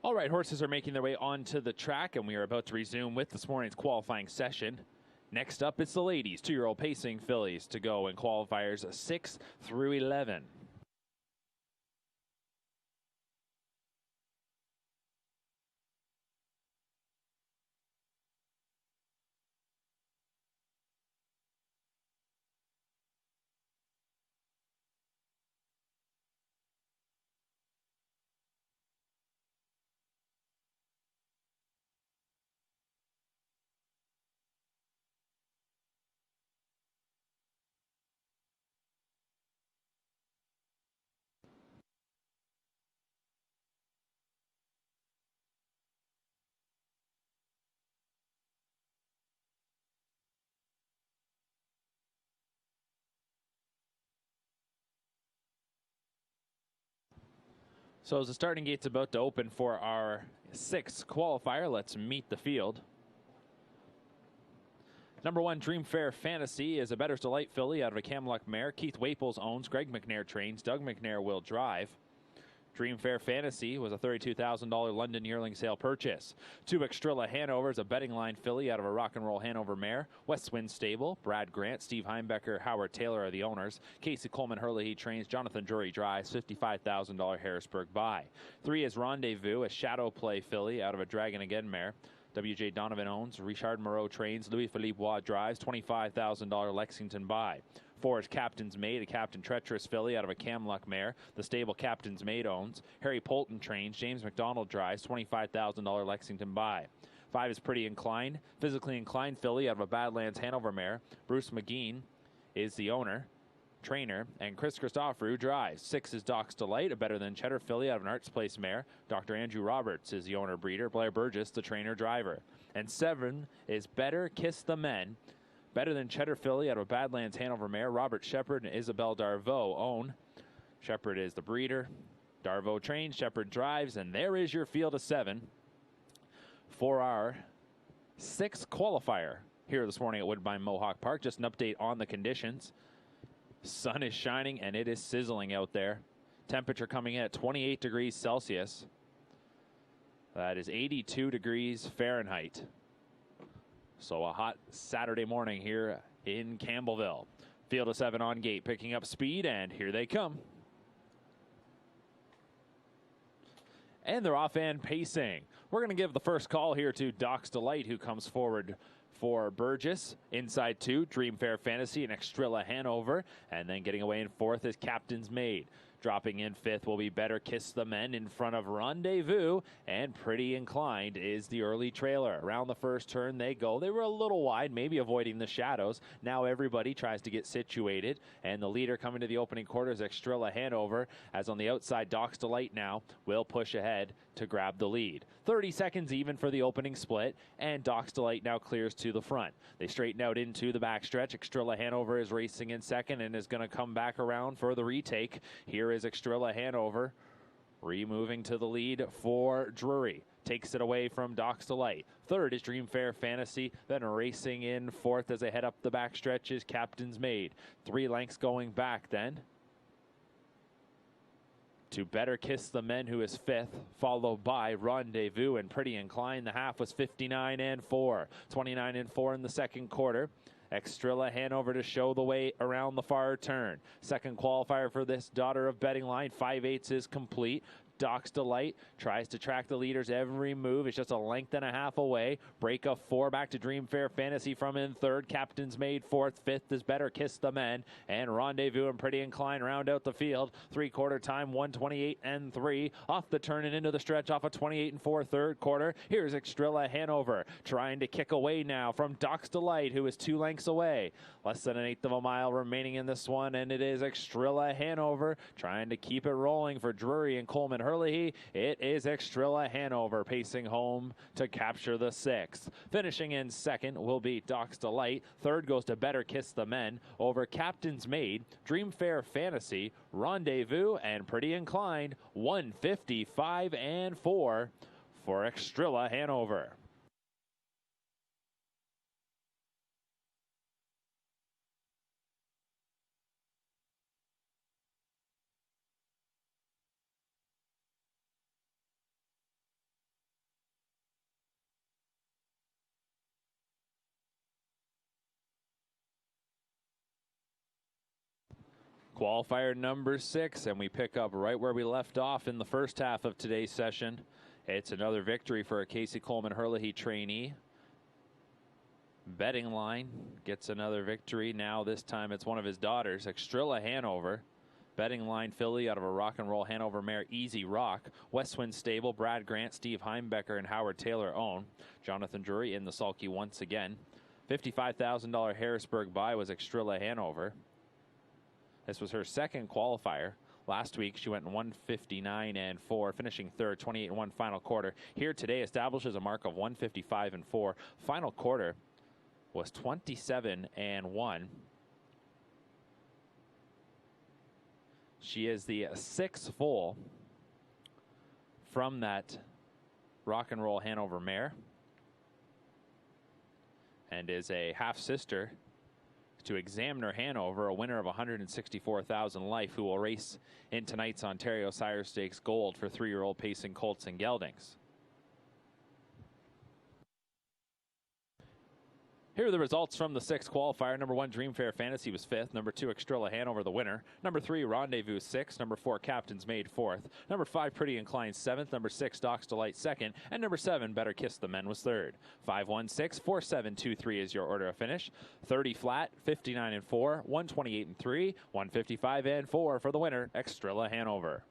S1: All right, horses are making their way onto the track, and we are about to resume with this morning's qualifying session. Next up, it's the ladies, 2-year-old pacing fillies to go in qualifiers 6 through 11. So as the starting gate's about to open for our 6th qualifier, let's meet the field. Number 1, Dream Fair Fantasy is a Bettor's Delight filly out of a Camluck mare. Keith Waples owns, Greg McNair trains, Doug McNair will drive. Dream Fair Fantasy was a $32,000 London yearling sale purchase. 2, Extrilla Hanover is a betting line filly out of a Rock and Roll Hanover mare. West Wind Stable, Brad Grant, Steve Heimbecker, Howard Taylor are the owners. Casey Coleman Hurley trains, Jonathan Drury drives, $55,000 Harrisburg buy. 3 is Rendezvous, a shadow play filly out of a Dragon Again mare. W.J. Donovan owns, Richard Moreau trains, Louis-Philippe Waugh drives, $25,000 Lexington buy. 4 is Captain's Maid, a Captain Treacherous filly out of a Camluck mare. The stable Captain's Maid owns. Harry Polton trains, James McDonald drives, $25,000 Lexington buy. 5 is Pretty Inclined, physically inclined filly out of a Badlands Hanover mare. Bruce McGeen is the owner, trainer, and Chris Christophorou drives. 6 is Doc's Delight, a Better Than Cheddar filly out of an Arts Place mare. Dr. Andrew Roberts is the owner breeder. Blair Burgess, the trainer driver. And 7 is Better Kiss the Men, Better Than Cheddar filly out of a Badlands Hanover mare. Robert Shepard and Isabel Darvaux own. Shepard is the breeder. Darvaux trains, Shepard drives, and there is your field of 7 for our 6th qualifier here this morning at Woodbine Mohawk Park. Just an update on the conditions. Sun is shining and it is sizzling out there. Temperature coming in at 28 degrees Celsius. That is 82 degrees Fahrenheit. So a hot Saturday morning here in Campbellville. Field of 7 on gate, picking up speed, and here they come. And they're off and pacing. We're going to give the first call here to Doc's Delight, who comes forward for Burgess. Inside 2, Dream Fair Fantasy and Extrilla Hanover. And then getting away in 4th is Captain's Maid. Dropping in 5th will be Better Kiss the Men in front of Rendezvous, and Pretty Inclined is the early trailer. Around the first turn they go. They were a little wide, maybe avoiding the shadows. Now everybody tries to get situated, and the leader coming to the opening quarter is Extrilla Hanover, as on the outside, Doc's Delight now will push ahead to grab the lead. 30 seconds even for the opening split, and Doc's Delight now clears to the front. They straighten out into the backstretch. Extrilla Hanover is racing in second and is going to come back around for the retake. Here is Extrilla Hanover removing to the lead for Drury. Takes it away from Doc's Delight. 3rd is Dream Fair Fantasy. Then racing in 4th as they head up the backstretch is Captain's Maid. 3 lengths going back then to Better Kiss the Men, who is 5th, followed by Rendezvous and Pretty Inclined. The half was 59 and 4. 29 and 4 in the second quarter. Extrilla Hanover to show the way around the far turn. Second qualifier for this daughter of betting line. 5/8 is complete. Doc's Delight tries to track the leaders every move. It's just a length and a half away. Break of 4 back to Dream Fair Fantasy from in 3rd. Captain's Maid 4th. 5th is Better Kiss the Men. And Rendezvous and Pretty Inclined round out the field. 3/4 time, 1:28 and 3. Off the turn and into the stretch off a 28 and 4 third quarter. Here's Extrilla Hanover trying to kick away now from Doc's Delight, who is 2 lengths away. Less than an 1/8 of a mile remaining in this one, and it is Extrilla Hanover trying to keep it rolling for Drury and Coleman Hurley. It is Extrilla Hanover pacing home to capture the 6th. Finishing in 2nd will be Doc's Delight. 3rd goes to Better Kiss the Men over Captain's Maid, Dream Fair Fantasy, Rendezvous, and Pretty Inclined. 155 and 4 for Extrilla Hanover. Qualifier number 6, and we pick up right where we left off in the first half of today's session. It's another victory for a Casey Coleman Herlihy trainee. Betting line gets another victory. Now this time it's one of his daughters, Indra Hanover. Betting line filly out of a Rock and Roll Hanover mare, Easy Rock. Westwind Stable, Brad Grant, Steve Heimbecker, and Howard Taylor own. Jonathan Drury in the sulky once again. $55,000 Harrisburg buy was Indra Hanover. This was her second qualifier. Last week she went in 159-4, finishing third, 28-1 final quarter. Here today establishes a mark of 155-4. Final quarter was 27-1. She is the 6th foal from that Rock and Roll Hanover mare, and is a half-sister to Examiner Hanover, a winner of $164,000 life, who will race in tonight's Ontario Sire Stakes Gold for 3-year-old pacing colts and geldings. Here are the results from the 6th qualifier. Number 1, Dream Fair Fantasy was 5th. Number 2, Indra Hanover, the winner. Number 3, Rendezvous, 6th. Number 4, Captain's Maid, 4th. Number 5, Pretty Inclined, 7th. Number 6, Doc's Delight, 2nd. And number 7, Better Kiss the Men, was 3rd. 5-1-6-4-7-2-3 is your order of finish. 30 flat, 59-4, 128-3, 155-4 for the winner, Indra Hanover.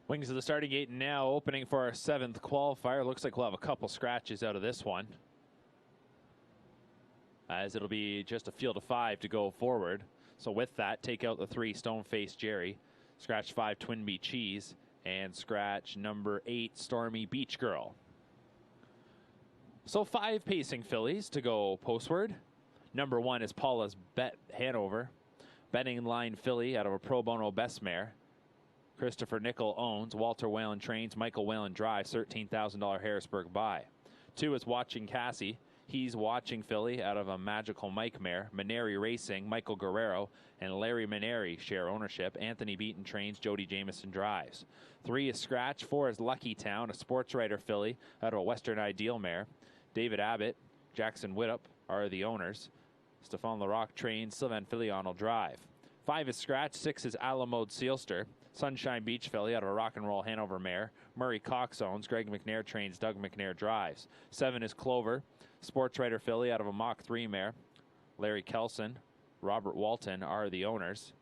S1: Wings of the starting gate now opening for our 7th qualifier. Looks like we'll have a couple scratches out of this one, as it'll be just a field of 5 to go forward. So with that, take out the 3, Stone-Faced Jerry. Scratch 5, Twin Bee Cheese. And scratch number 8, Stormy Beach Girl. So 5 pacing fillies to go postward. Number 1 is Paula's Bet Hanover. Betting line filly out of a Pro Bono Best Mare. Christopher Nickel owns. Walter Whalen trains. Michael Whalen drives. $13,000 Harrisburg buy. 2 is Watching Cassie. He's Watching Philly out of a Magical Mike mare. Maneri Racing, Michael Guerrero, and Larry Maneri share ownership. Anthony Beaton trains. Jody Jameson drives. 3 is Scratch. 4 is Lucky Town, a sports writer filly out of a Western Ideal mare. David Abbott, Jackson Widdop are the owners. Stefan Larocque trains. Sylvain Filion will drive. 5 is Scratch. 6 is Alamode Sealster. Sunshine Beach filly out of a Rock and Roll Hanover mare. Murray Cox owns. Greg McNair trains. Doug McNair drives. 7 is Clover. Sports writer filly out of a Mach 3 mare. Larry Kelson, Robert Walton are the owners.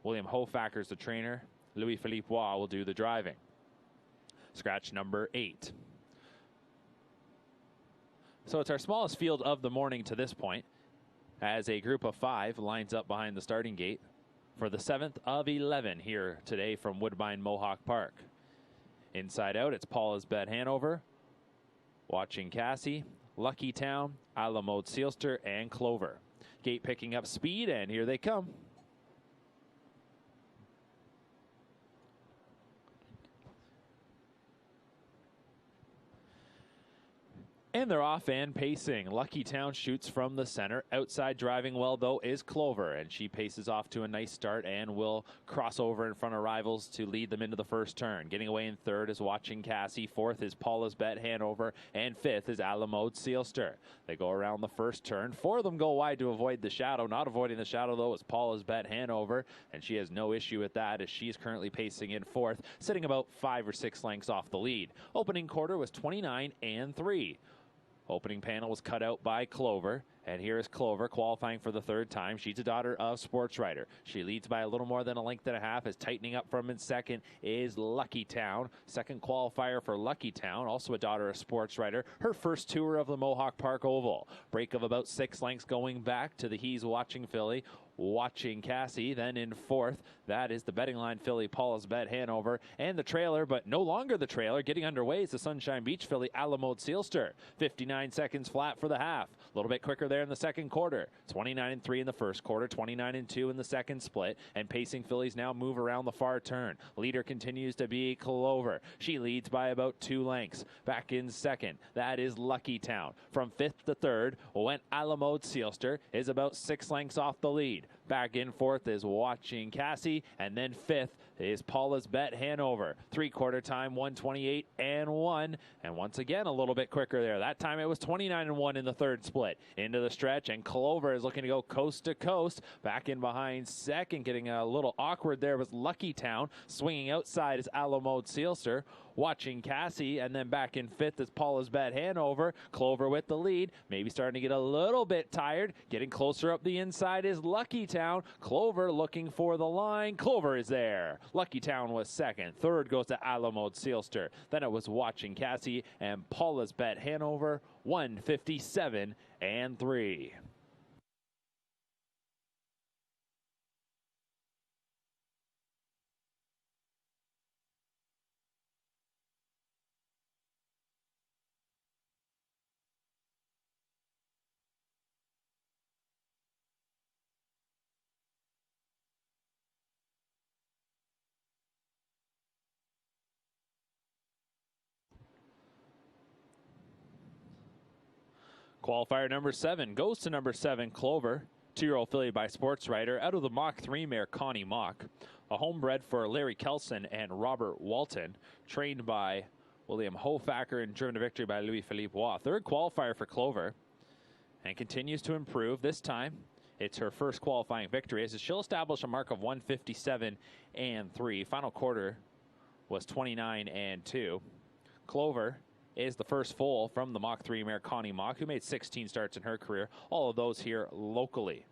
S1: William Hofacker's the trainer. Louis-Philippe Waugh will do the driving. Scratch number 8. So it's our smallest field of the morning to this point, as a group of 5 lines up behind the starting gate for the 7th of 11 here today from Woodbine Mohawk Park. Inside out, it's Paula's Bet Hanover, Watching Cassie, Lucky Town, Alamode Sealster, and Clover. Gate picking up speed, and here they come. And they're off and pacing. Lucky Town shoots from the center. Outside driving well, though, is Clover. And she paces off to a nice start and will cross over in front of rivals to lead them into the first turn. Getting away in third is Watching Cassie. 4th is Paula's Bet Hanover. And 5th is Alamode Sealster. They go around the first turn. 4 of them go wide to avoid the shadow. Not avoiding the shadow, though, is Paula's Bet Hanover. And she has no issue with that, as she's currently pacing in 4th, sitting about 5 or 6 lengths off the lead. Opening quarter was 29-3. Opening panel was cut out by Clover, and here is Clover qualifying for the 3rd time. She's a daughter of Sports Writer. She leads by a little more than a length and a half, as tightening up from in second is Lucky Town. Second qualifier for Lucky Town, also a daughter of Sports Writer. Her first tour of the Mohawk Park Oval. Break of about 6 lengths going back to the He's Watching filly. Watching Cassie. Then in 4th, that is the betting line filly Paula's Bet Hanover, and the trailer, but no longer the trailer. Getting underway is the Sunshine Beach filly Alamode Sealster. 59 seconds flat for the half. A little bit quicker there in the second quarter. 29-3 in the first quarter, 29-2 in the second split, and pacing fillies now move around the far turn. Leader continues to be Clover. She leads by about 2 lengths. Back in second, that is Lucky Town. From 5th to 3rd went Alamode Sealster, is about 6 lengths off the lead. Back in 4th is Watching Cassie, and then 5th is Paula's Bet Hanover. 3/4 time, 1:28-1, and once again a little bit quicker there. That time it was 29-1 in the 3rd split. Into the stretch, and Clover is looking to go coast to coast. Back in behind second, getting a little awkward there was Lucky Town. Swinging outside is Alamode Sealster. Watching Cassie, and then back in 5th is Paula's Bet Hanover. Clover with the lead, maybe starting to get a little bit tired. Getting closer up the inside is Lucky Town. Clover looking for the line. Clover is there. Lucky Town was 2nd. 3rd goes to Alamode Sealster. Then it was Watching Cassie and Paula's Bet Hanover. 1:57-3. Qualifier number 7 goes to number 7, Clover. 2-year-old filly by Sports Writer out of the Mach 3 mare Connie Mock. A homebred for Larry Kelson and Robert Walton. Trained by William Hofacker and driven to victory by Louis-Philippe Waugh. 3rd qualifier for Clover, and continues to improve. This time it's her first qualifying victory, as she'll establish a mark of 1:57-3. Final quarter was 29-2. Clover is the first foal from the Mach 3 mare Connie Mock, who made 16 starts in her career, all of those here locally.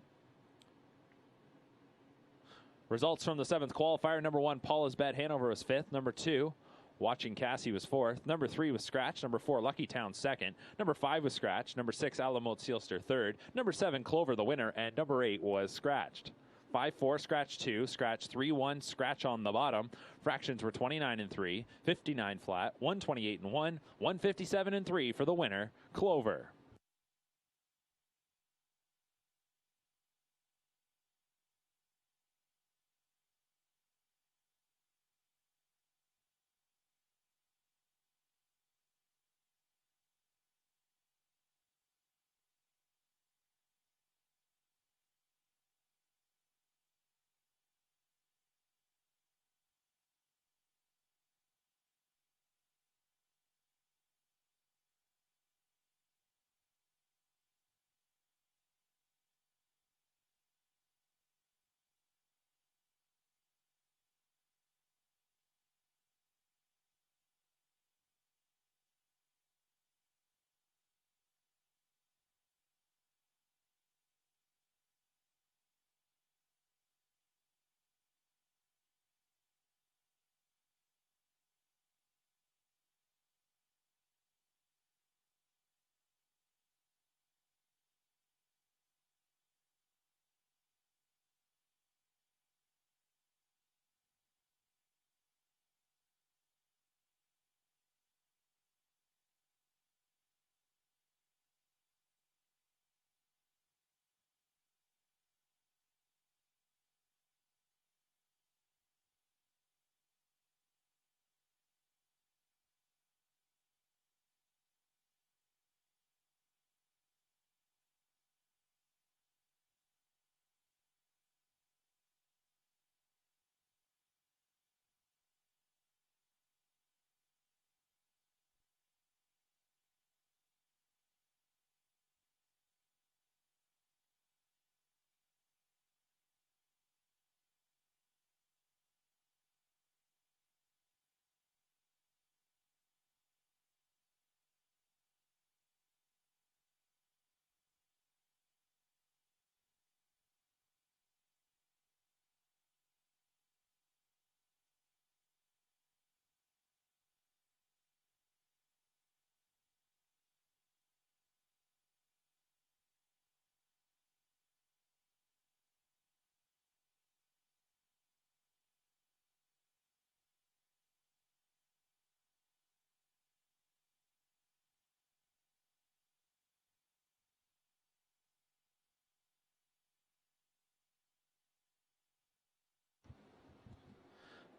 S1: Results from the 7th qualifier: number 1, Paula's Bet Hanover was 5th. Number 2, Watching Cassie was 4th. Number 3 was Scratch. Number 4, Lucky Town 2nd. Number 5 was Scratch. Number 6, Alamode Sealster 3rd. Number 7, Clover the winner, and number 8 was Scratched. 5-4, Scratch 2, Scratch 3-1, Scratch on the bottom. Fractions were 29-3, 59 flat, 128-1, 157-3 for the winner, Clover.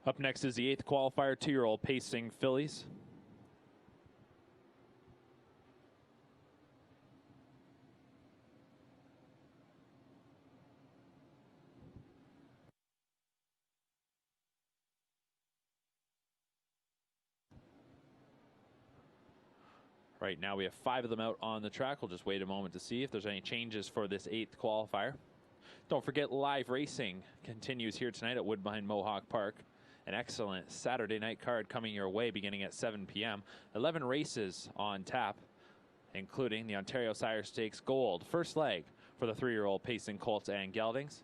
S1: Up next is the 8th qualifier, 2-year-old pacing fillies. Right now we have 5 of them out on the track. We'll just wait a moment to see if there's any changes for this 8th qualifier. Don't forget, live racing continues here tonight at Woodbine Mohawk Park. An excellent Saturday night card coming your way beginning at 7 p.m. 11 races on tap, including the Ontario Sire Stakes Gold. First leg for the 3-year-old pacing colts and geldings.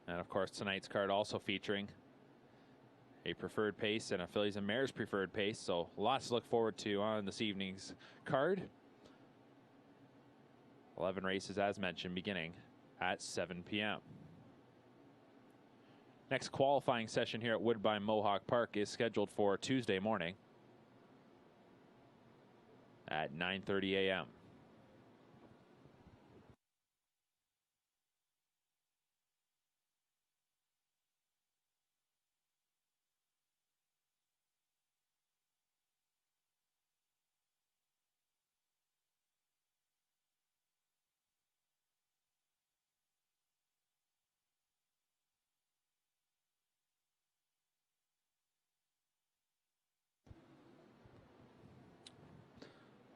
S1: And of course, tonight's card also featuring a preferred pace and a fillies and mares preferred pace. So lots to look forward to on this evening's card. 11 races, as mentioned, beginning at 7 p.m. Next qualifying session here at Woodbine Mohawk Park is scheduled for Tuesday morning at 9:30 a.m.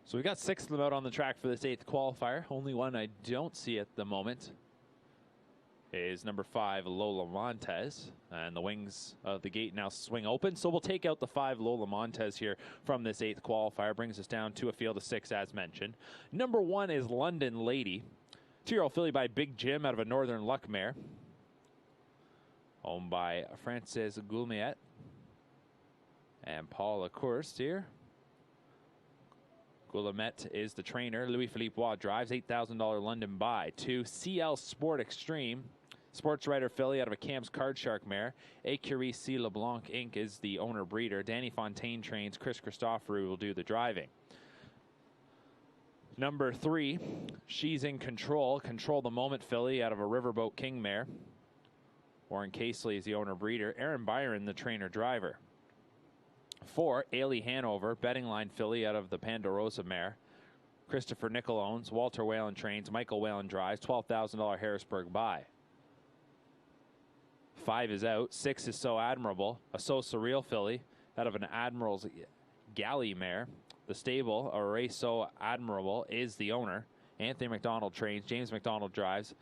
S1: So we got 6 of them out on the track for this 8th qualifier. Only one I don't see at the moment is number 5, Lola Montez. And the wings of the gate now swing open. So we'll take out the 5, Lola Montez here from this 8th qualifier. Brings us down to a field of 6, as mentioned. Number 1 is London Lady. 2-year-old filly by Big Jim out of a Northern Luck mare, owned by Francis Goulmiet and Paul Lacourse here. Goulmiet is the trainer. Louis-Philippe Waugh drives. $8,000 London buy. 2, CL Sport Extreme. Sports writer filly out of a Cam's Card Shark mare. Écurie C. LeBlanc Inc. is the owner breeder. Danny Fontaine trains. Chris Christoforou will do the driving. Number 3, She's in Control. Control the Moment filly out of a Riverboat King mare. Warren Casely is the owner breeder. Aaron Byron, the trainer driver. 4, Ailey Hanover, betting line filly out of the Pandorosa mare. Christopher Nickel owns. Walter Whalen trains. Michael Whalen drives. $12,000 Harrisburg buy. 5 is out. 6 is So Admirable, a So Surreal filly out of an Admiral's Galley mare. The stable, a race So Admirable, is the owner. Anthony McDonald trains. James McDonald drives.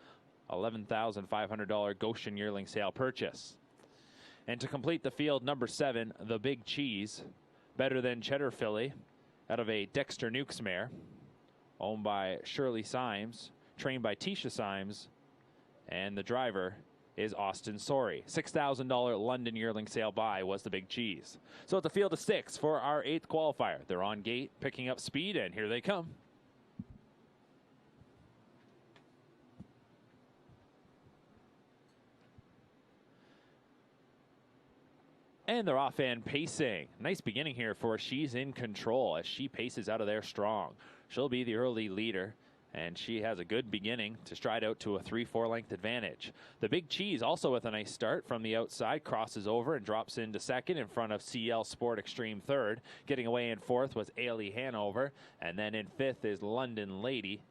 S1: $11,500 Goshen yearling sale purchase. And to complete the field, number 7, The Big Cheese, Better Than Cheddar filly out of a Dexter Nukes mare, owned by Shirley Symes, trained by Tisha Symes, and the driver is Austin Sorey. $6,000 London yearling sale buy was The Big Cheese. So at the field of 6 for our 8th qualifier. They're on gate, picking up speed, and here they come. And they're off and pacing. Nice beginning here for She's in Control as she paces out of there strong. She'll be the early leader, and she has a good beginning to stride out to a 3-4 length advantage. The Big Cheese also with a nice start from the outside, crosses over and drops into second in front of CL Sport Extreme third. Getting away in fourth was Ailey Hanover, and then in 5th is London Lady,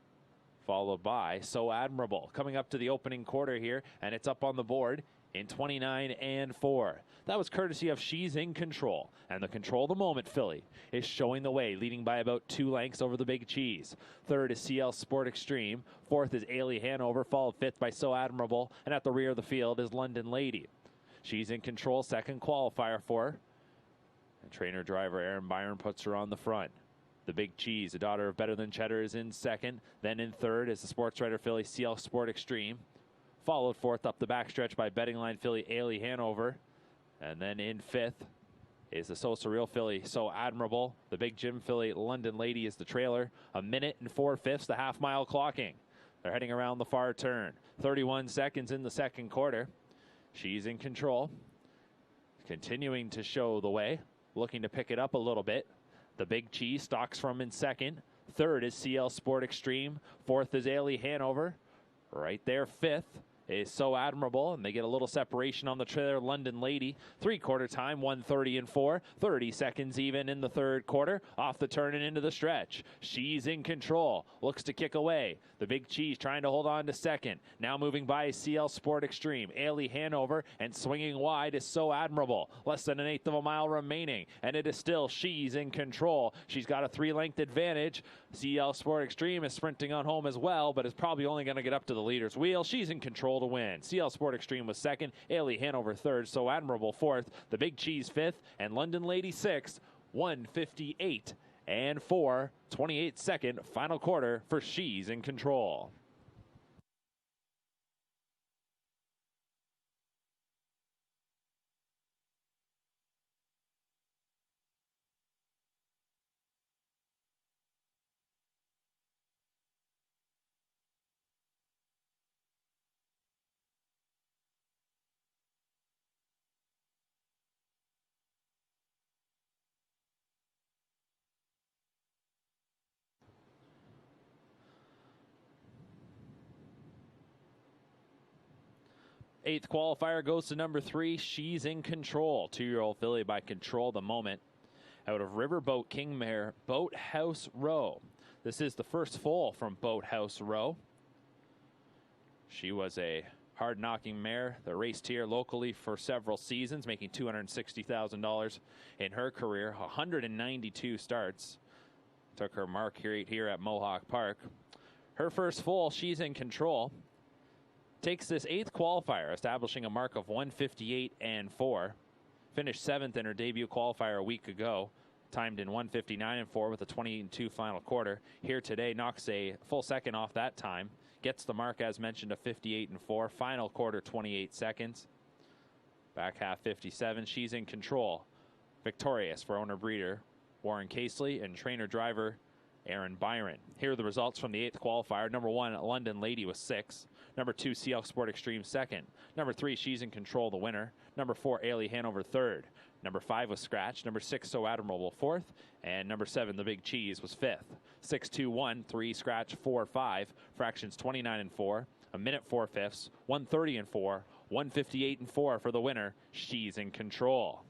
S1: followed by So Admirable. Coming up to the opening quarter here, and it's up on the board in 29 and 4. That was courtesy of She's in Control, and the Control the Moment filly is showing the way, leading by about 2 lengths over the Big Cheese. 3rd is CL Sport Extreme. 4th is Ailey Hanover, followed 5th by So Admirable, and at the rear of the field is London Lady. She's in Control, 2nd qualifier for her. And trainer driver Aaron Byron puts her on the front. The Big Cheese, a daughter of Better Than Cheddar, is in 2nd. Then in 3rd is the sports writer filly CL Sport Extreme, followed 4th up the backstretch by betting line filly Ailey Hanover. And then in 5th is the So Surreal filly So Admirable. The Big Jim filly London Lady is the trailer. 1 minute and 4/5, the half-mile clocking. They're heading around the far turn. 31 seconds in the second quarter. She's in Control, continuing to show the way, looking to pick it up a little bit. The Big Cheese stalks from in 2nd. Third is CL Sport Extreme. Fourth is Indra Hanover. Right there, fifth is So Admirable, and they get a little separation on the trailer. London Lady, three-quarter time, 1:30 and 4, 30 seconds even in the third quarter. Off the turn and into the stretch. She's in control, looks to kick away. The Big Cheese trying to hold on to second. Now moving by CL Sport Extreme. Indra Hanover, and swinging wide is So Admirable. Less than an eighth of a mile remaining, and it is still She's in control. She's got a 3-length advantage. CL Sport Extreme is sprinting on home as well, but is probably only going to get up to the leader's wheel. She's in control to win. CL Sport Extreme was second, Indra Hanover third, So Admirable fourth, the Big Cheese fifth, and London Lady sixth. 1:58 and 4, 28-second final quarter for She's in Control. Eighth qualifier goes to number 3, She's in Control. 2-year-old filly by Control the Moment. Out of Riverboat Kingmare, Boathouse Row. This is the first foal from Boathouse Row. She was a hard-knocking mare that raced here locally for several seasons, making $260,000 in her career. 192 starts. Took her mark here at Mohawk Park. Her first foal, She's in Control, takes this 8th qualifier, establishing a mark of 1:58 and 4. Finished 7th in her debut qualifier a week ago. Timed in 1:59 and 4 with a 28 and 2 final quarter. Here today, knocks a full second off that time. Gets the mark, as mentioned, of 58 and 4. Final quarter, 28 seconds. Back half, 57. She's in Control. Victorious for owner-breeder Warren Casely and trainer-driver Aaron Byron. Here are the results from the 8th qualifier. Number 1, London Lady was 6. Number 2, CL Sport Extreme second. Number 3, She's in Control, the winner. Number 4, Indra Hanover third. Number 5 was Scratch. Number 6, So Admirable fourth. And number 7, the Big Cheese, was fifth. 6, 2, 1, 3, Scratch, 4, 5. Fractions 29 and 4. A minute 4/5. 1:30 and 4. 1:58 and 4 for the winner. She's in Control.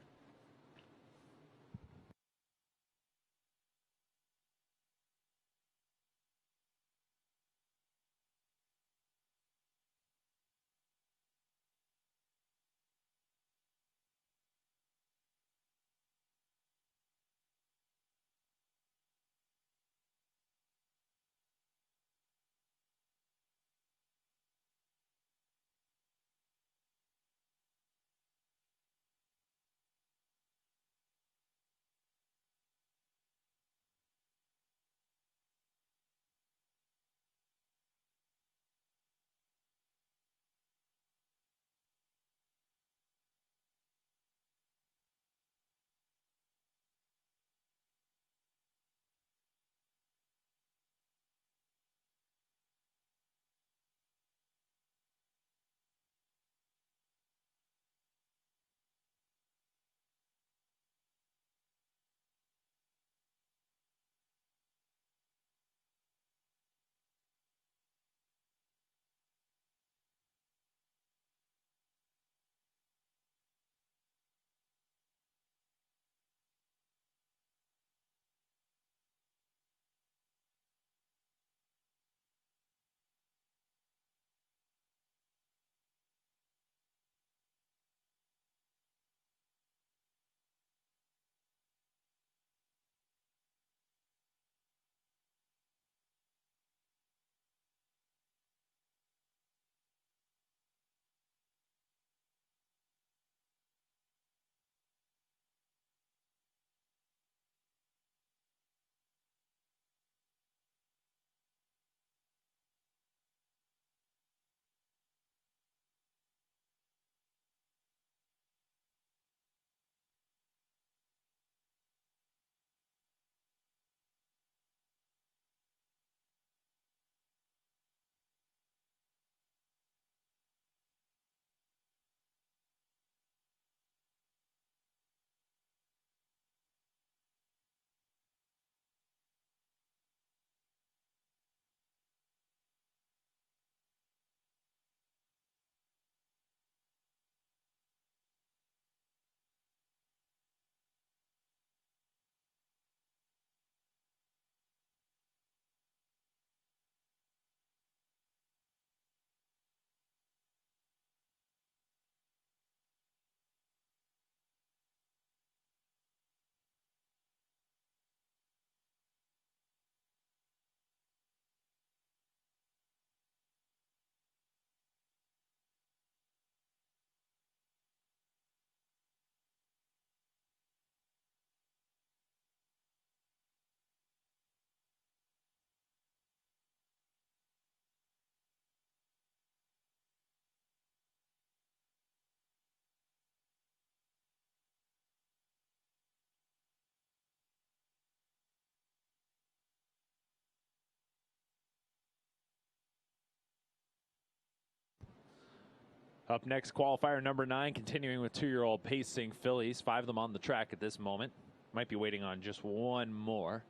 S1: Up next, qualifier number 9, continuing with 2-year-old pacing fillies. 5 of them on the track at this moment. Might be waiting on just one more.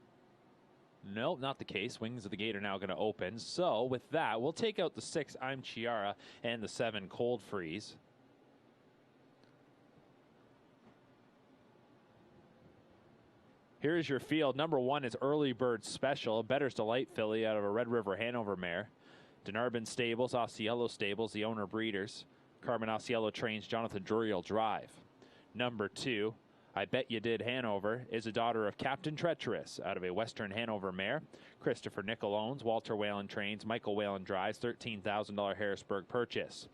S1: Nope, not the case. Wings of the Gate are now going to open. So with that, we'll take out the 6, I'm Chiara, and the 7, Cold Freeze. Here's your field. Number 1 is Early Bird Special, a Better's Delight filly out of a Red River Hanover mare. Denarbin Stables, Osceola Stables, the owner breeders. Carmen Osceola trains Jonathan Drury will drive. Number 2, I Bet You Did Hanover, is a daughter of Captain Treacherous out of a Western Hanover mare. Christopher Nickel owns, Walter Whalen trains, Michael Whalen drives, $13,000 Harrisburg purchase.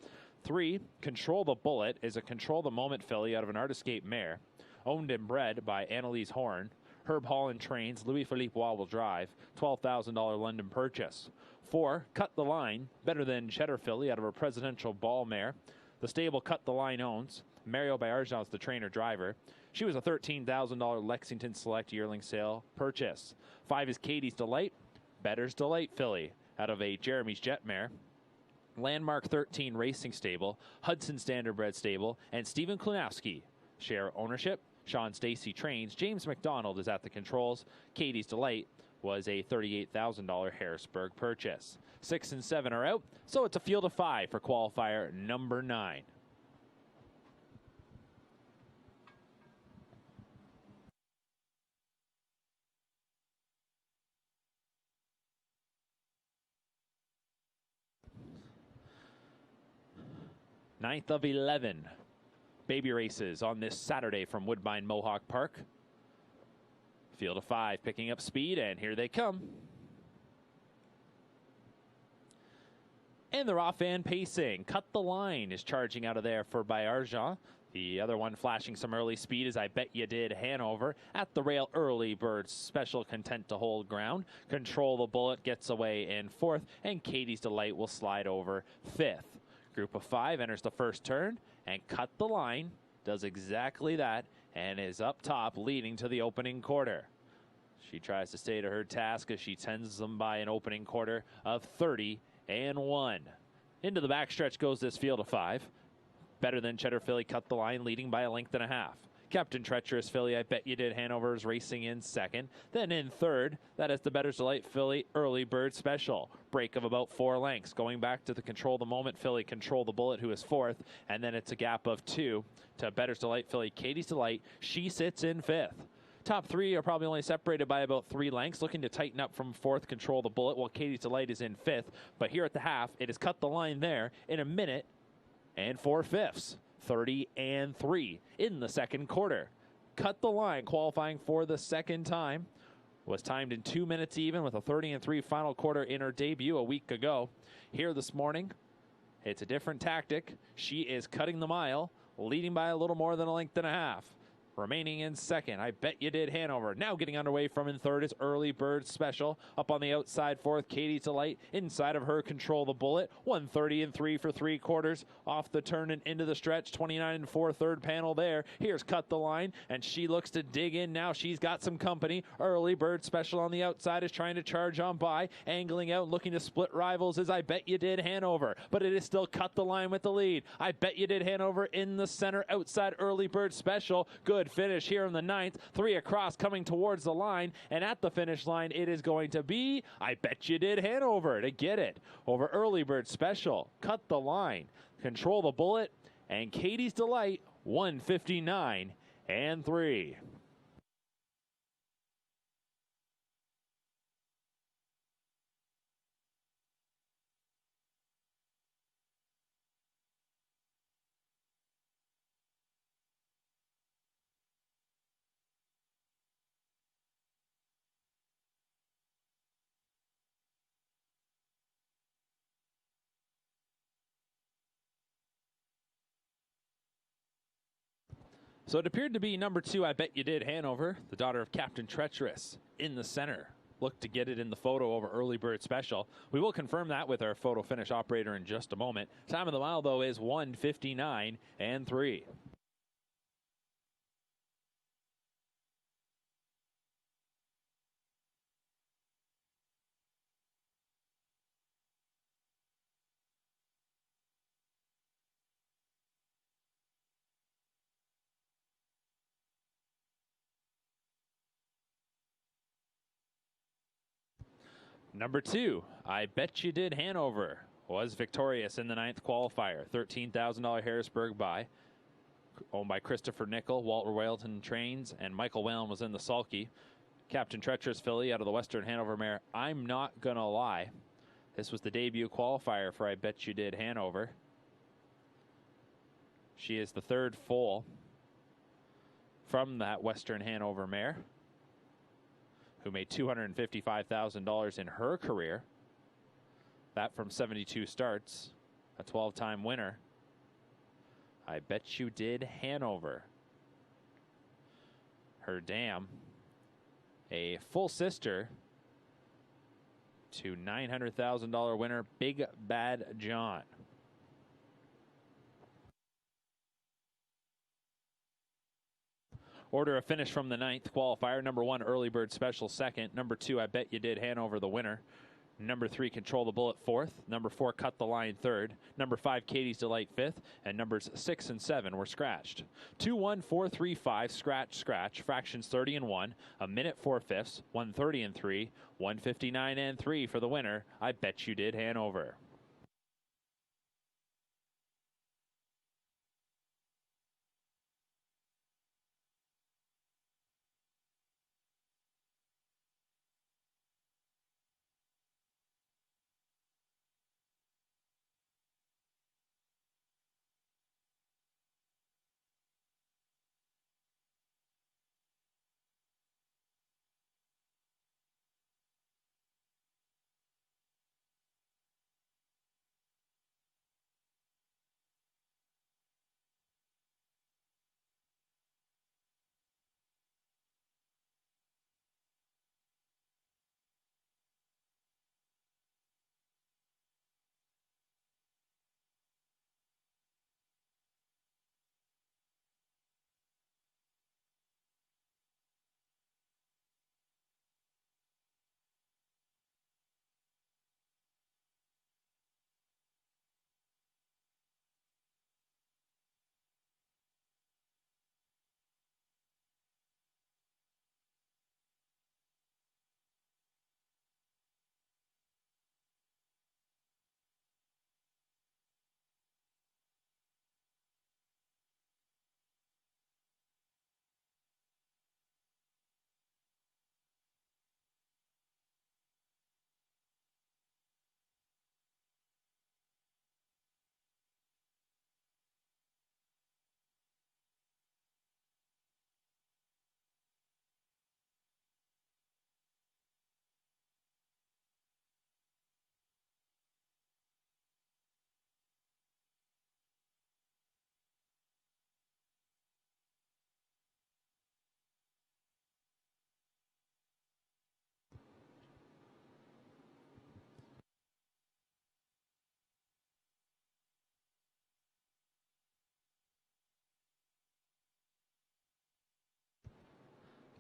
S1: 3, Control the Bullet, is a Control the Moment filly out of an Artiscape mare, owned and bred by Annalise Horn. Herb Holland trains, Louis-Philippe Wall will drive, $12,000 London purchase. 4, Cut the Line, better than Cheddar filly out of a Presidential Ball mare. The stable Cut the Line owns. Mario Bayarjan is the trainer-driver. She was a $13,000 Lexington Select yearling sale purchase. 5 is Katie's Delight, Better's Delight filly out of a Jeremy's Jet mare. Landmark 13 Racing Stable, Hudson Standardbred Stable, and Stephen Klunowski share ownership. Sean Stacy trains. James McDonald is at the controls. Katie's Delight was a $38,000 Harrisburg purchase. 6 and 7 are out, so it's a field of 5 for qualifier number 9. Ninth of 11 baby races on this Saturday from Woodbine Mohawk Park. Field of 5 picking up speed, and here they come. And they're off and pacing. Cut the Line is charging out of there for Bayarjan. The other one flashing some early speed is I Bet You Did Hanover. At the rail, Early Bird Special content to hold ground. Control the Bullet gets away in 4th, and Katie's Delight will slide over 5th. Group of 5 enters the first turn, and Cut the Line does exactly that and is up top leading to the opening quarter. She tries to stay to her task as she sends them by an opening quarter of 30-1. Into the backstretch goes this field of 5. Better than Cheddar filly Cut the Line leading by a length and a half. Captain Treacherous filly I Bet You Did Hanover is racing in 2nd. Then in 3rd, that is the Better's Delight filly Early Bird Special. Break of about 4 lengths. Going back to the Control the Moment filly Control the Bullet, who is 4th. And then it's a gap of 2 to Better's Delight filly Katie's Delight. She sits in 5th. Top 3 are probably only separated by about 3 lengths. Looking to tighten up from 4th, Control the Bullet, while Katie's Delight is in 5th. But here at the half, it has Cut the Line there in a minute and 4/5. 30-3 in the 2nd quarter. Cut the Line, qualifying for the 2nd time, was timed in 2 minutes even with a 30-3 final quarter in her debut a week ago. Here this morning, it's a different tactic. She is cutting the mile, leading by a little more than a length and a half. Remaining in 2nd, I Bet You Did Hanover. Now getting underway from in 3rd is Early Bird Special. Up on the outside 4th, Katie's Delight. Inside of her, Control the Bullet. 130-3 for 3 quarters. Off the turn and into the stretch. 29-4 3rd panel there. Here's Cut the Line, and she looks to dig in now. She's got some company. Early Bird Special on the outside is trying to charge on by. Angling out, looking to split rivals is I Bet You Did Hanover. But it is still Cut the Line with the lead. I Bet You Did Hanover in the center. Outside Early Bird Special. Good finish here in the 9th. 3 across coming towards the line, and at the finish line it is going to be I Bet You Did Hanover to get it over Early Bird Special. Cut the Line, Control the Bullet, and Katie's Delight. 159-3. So it appeared to be number 2, I Bet You Did Hanover, the daughter of Captain Treacherous, in the center. Look to get it in the photo over Early Bird Special. We will confirm that with our photo finish operator in just a moment. Time of the mile, though, is 159-3. Number 2, I Bet You Did Hanover, was victorious in the 9th qualifier. $13,000 Harrisburg buy, owned by Christopher Nickel, Walter Whaleton Trains, and Michael Whalen was in the sulky. Captain Treacherous filly out of the Western Hanover mare, I'm Not Gonna Lie. This was the debut qualifier for I Bet You Did Hanover. She is the 3rd foal from that Western Hanover mare, who made $255,000 in her career. That from 72 starts, a 12-time winner. I Bet You Did Hanover. Her dam, a full sister to $900,000 winner Big Bad John. Order of finish from the 9th qualifier. Number 1, Early Bird Special 2nd. Number 2, I Bet You Did Hanover, the winner. Number 3, Control the Bullet 4th. Number 4, Cut the Line 3rd. Number 5, Katie's Delight 5th. And numbers 6 and 7 were scratched. 2, 1, 4, 3, 5, scratch, scratch. Fractions 30 and 1. A minute 4/5. 130 and 3. 159 and 3 for the winner. I Bet You Did Hanover.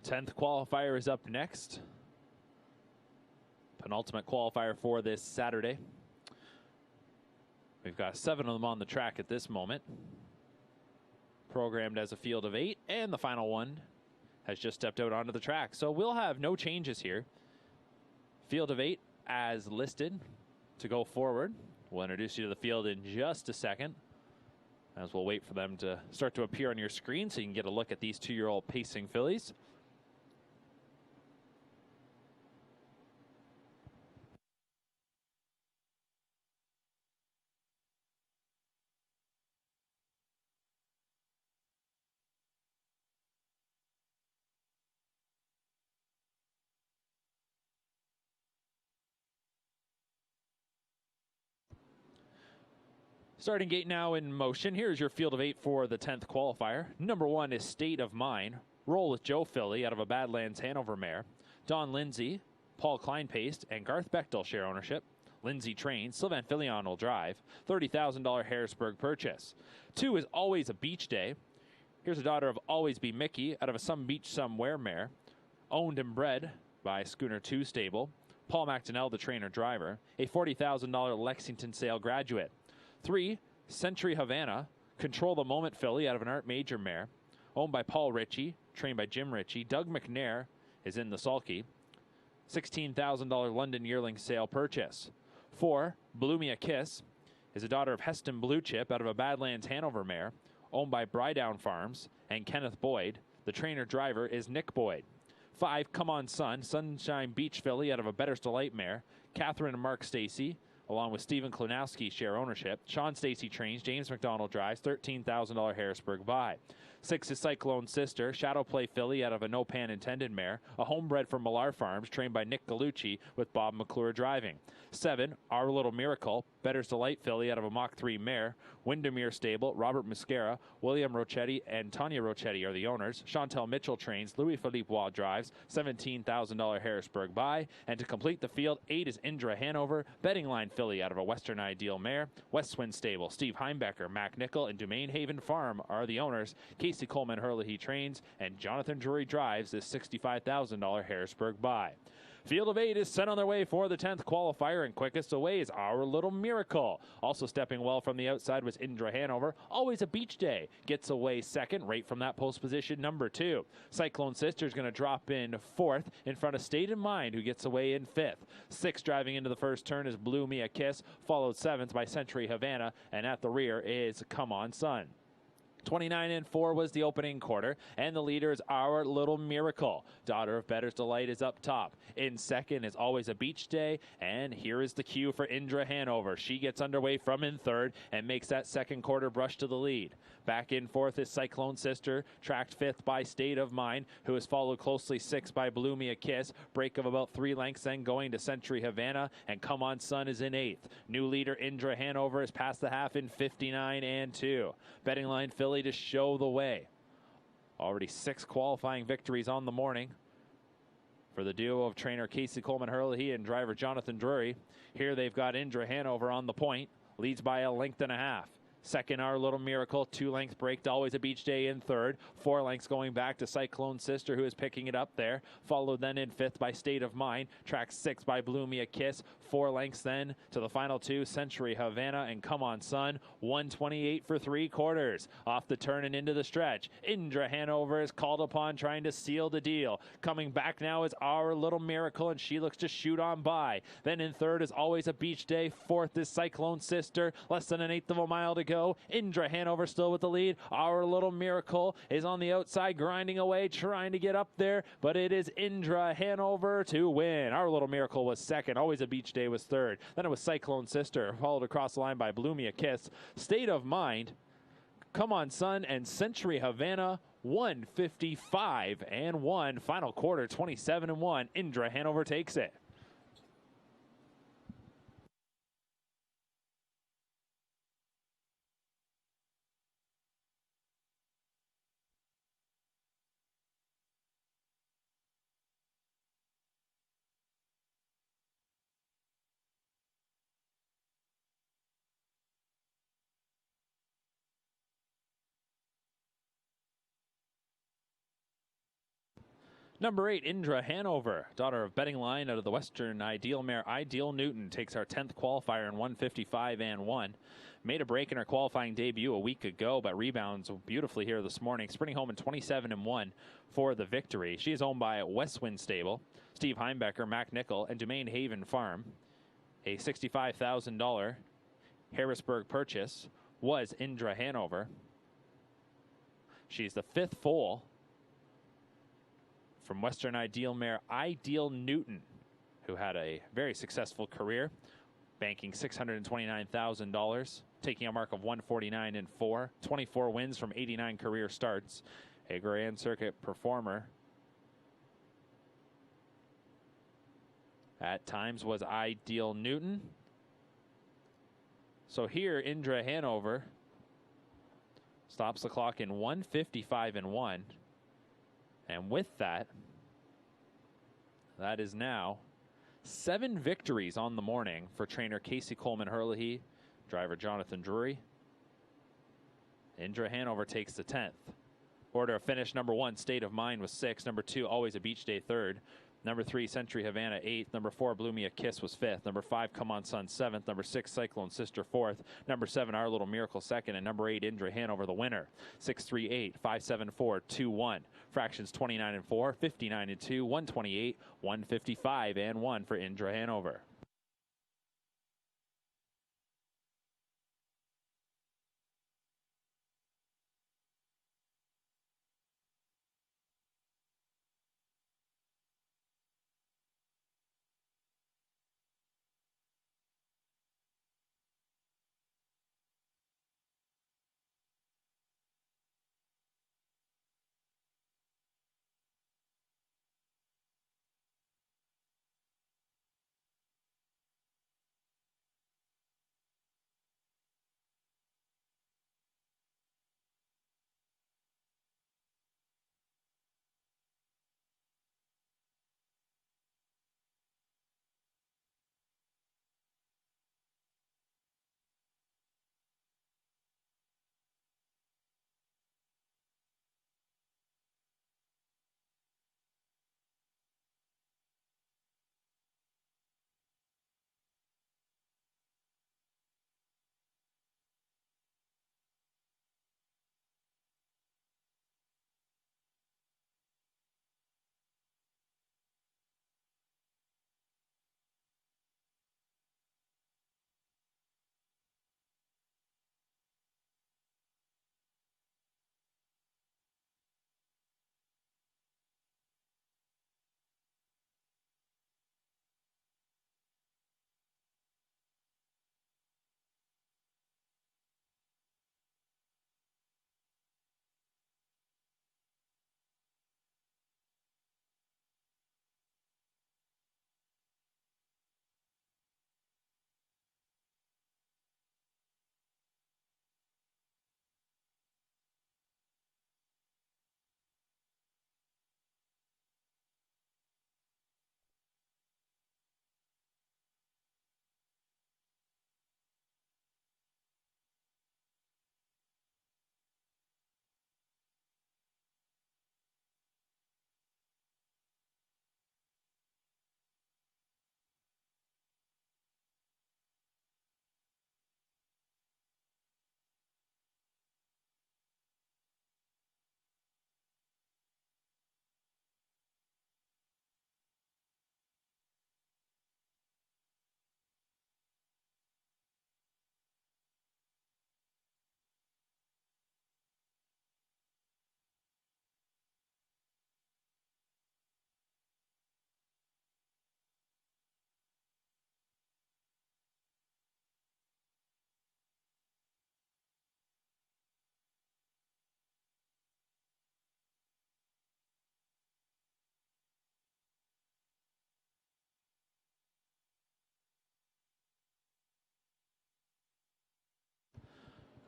S1: Tenth qualifier is up next. Penultimate qualifier for this Saturday. We've got 7 of them on the track at this moment. Programmed as a field of 8, and the final one has just stepped out onto the track. So we'll have no changes here. Field of 8 as listed to go forward. We'll introduce you to the field in just a second, as we'll wait for them to start to appear on your screen so you can get a look at these 2-year-old pacing fillies. Starting gate now in motion. Here's your field of 8 for the 10th qualifier. Number 1 is State of Mind. Roll with Joe filly out of a Badlands Hanover mare. Don Lindsay, Paul Kleinpaste, and Garth Bechtel share ownership. Lindsay trains. Sylvain Filion will drive. $30,000 Harrisburg purchase. 2 is Always a Beach Day. Here's a daughter of Always Be Mickey out of a Some Beach Somewhere mare. Owned and bred by Schooner 2 stable. Paul McDonnell, the trainer driver. A $40,000 Lexington sale graduate. 3, Century Havana, Control the Moment filly out of an Art Major mare, owned by Paul Ritchie, trained by Jim Ritchie. Doug McNair is in the sulky. $16,000 London yearling sale purchase. 4, Blew Me a Kiss, is a daughter of Heston Blue Chip out of a Badlands Hanover mare, owned by Brydown Farms and Kenneth Boyd. The trainer-driver is Nick Boyd. 5, Come On Sun, Sunshine Beach filly out of a Better's Delight mare. Catherine and Mark Stacy, along with Stephen Klonowski, share ownership. Sean Stacy trains, James McDonald drives, $13,000 Harrisburg buy. 6 is Cyclone Sister, Shadow Play filly out of a No Pan Intended mare, a homebred from Millar Farms, trained by Nick Gallucci with Bob McClure driving. 7, Our Little Miracle, Better's Delight filly out of a Mach 3 mare, Windermere Stable, Robert Muscara, William Rochetti, and Tanya Rochetti are the owners. Chantel Mitchell trains, Louis-Philippe Waugh drives, $17,000 Harrisburg buy. And to complete the field, 8 is Indra Hanover, Betting Line filly out of a Western Ideal mare, Westwind Stable, Steve Heimbecker, Mac Nickel, and Domain Haven Farm are the owners. Casey Coleman Hurley trains, and Jonathan Drury drives this $65,000 Harrisburg buy. Field of 8 is sent on their way for the 10th qualifier, and quickest away is Our Little Miracle. Also stepping well from the outside was Indra Hanover. Always a Beach Day. Gets away second, right from that post position, number 2. Cyclone Sister is going to drop in 4th in front of State of Mind, who gets away in 5th. 6th driving into the first turn is Blew Me a Kiss, followed 7th by Century Havana, and at the rear is Come On Sun. 29 and 4 was the opening quarter, and the leader is Our Little Miracle. Daughter of Better's Delight is up top. In second is Always a Beach Day, and here is the cue for Indra Hanover. She gets underway from in third and makes that second quarter brush to the lead. Back in fourth is Cyclone Sister, tracked fifth by State of Mind, who is followed closely sixth by Blew Me a Kiss. Break of about 3 lengths then going to Century Havana, and Come On Sun is in eighth. New leader Indra Hanover is past the half in 59 and 2. Betting Line filly to show the way. Already 6 qualifying victories on the morning for the duo of trainer Casey Coleman Hurley and driver Jonathan Drury. Here they've got Indra Hanover on the point, leads by a length and a half. Second, Our Little Miracle, 2-length break to Always a Beach Day in third. 4 lengths going back to Cyclone Sister, who is picking it up there. Followed then in fifth by State of Mind. Track 6 by Blew Me a Kiss. 4 lengths then to the final 2, Century Havana and Come On Sun. 128 for 3 quarters. Off the turn and into the stretch. Indra Hanover is called upon trying to seal the deal. Coming back now is Our Little Miracle, and she looks to shoot on by. Then in third is Always a Beach Day. Fourth is Cyclone Sister. Less than an eighth of a mile to go. Indra Hanover still with the lead. Our Little Miracle is on the outside, grinding away, trying to get up there, but it is Indra Hanover to win. Our Little Miracle was second. Always a Beach Day was third. Then it was Cyclone Sister, followed across the line by Blew Me a Kiss. State of Mind, Come On Sun, and Century Havana. 155 and 1. Final quarter, 27 and 1. Indra Hanover takes it. Number 8, Indra Hanover, daughter of Betting Line out of the Western Ideal mare Ideal Newton, takes our 10th qualifier in 155 and 1. Made a break in her qualifying debut a week ago, but rebounds beautifully here this morning, sprinting home in 27 and 1 for the victory. She is owned by Westwind Stable, Steve Heimbecker, Mac Nickel, and Domain Haven Farm. A $65,000 Harrisburg purchase was Indra Hanover. She's the 5th foal from Western Ideal mare Ideal Newton, who had a very successful career, banking $629,000, taking a mark of 149 and 4, 24 wins from 89 career starts, a Grand Circuit performer. At times was Ideal Newton. So here, Indra Hanover stops the clock in 155 and 1. And with that, that is now 7 victories on the morning for trainer Casey Coleman Hurley, driver Jonathan Drury. Indra Hanover takes the 10th. Order of finish: number 1, State of Mind, was 6th. Number 2, Always a Beach Day, 3rd. Number 3, Century Havana, 8th. Number 4, Blew Me a Kiss was 5th. Number 5, Come On Sun, 7th. Number 6, Cyclone Sister, 4th. Number 7, Our Little Miracle, 2nd. And number 8, Indra Hanover, the winner. 6-3-8, 5-7-4, 2-1. Fractions 29 and 4, 59 and 2, 128, 155 and 1 for Indra Hanover.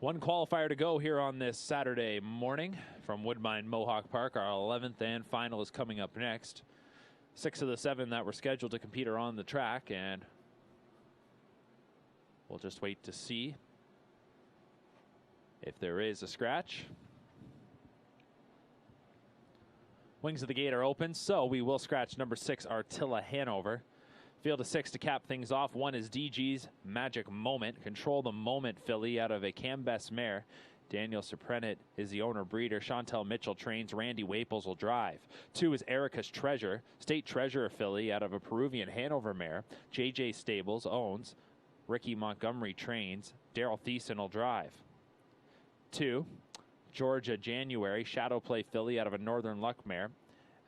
S1: One qualifier to go here on this Saturday morning from Woodbine Mohawk Park. Our 11th and final is coming up next. 6 of the 7 that were scheduled to compete are on the track, and we'll just wait to see if there is a scratch. Wings of the gate are open, so we will scratch number 6, Untitled Hanover. Field of 6 to cap things off. 1 is DG's Magic Moment. Control the Moment filly out of a Cambess mare. Daniel Suprenit is the owner breeder. Chantel Mitchell trains. Randy Waples will drive. 2 is Erica's Treasure. State Treasurer filly out of a Peruvian Hanover mare. JJ Stables owns. Ricky Montgomery trains. Daryl Thiessen will drive. 2, Georgia January. Shadow Play filly out of a Northern Luck mare.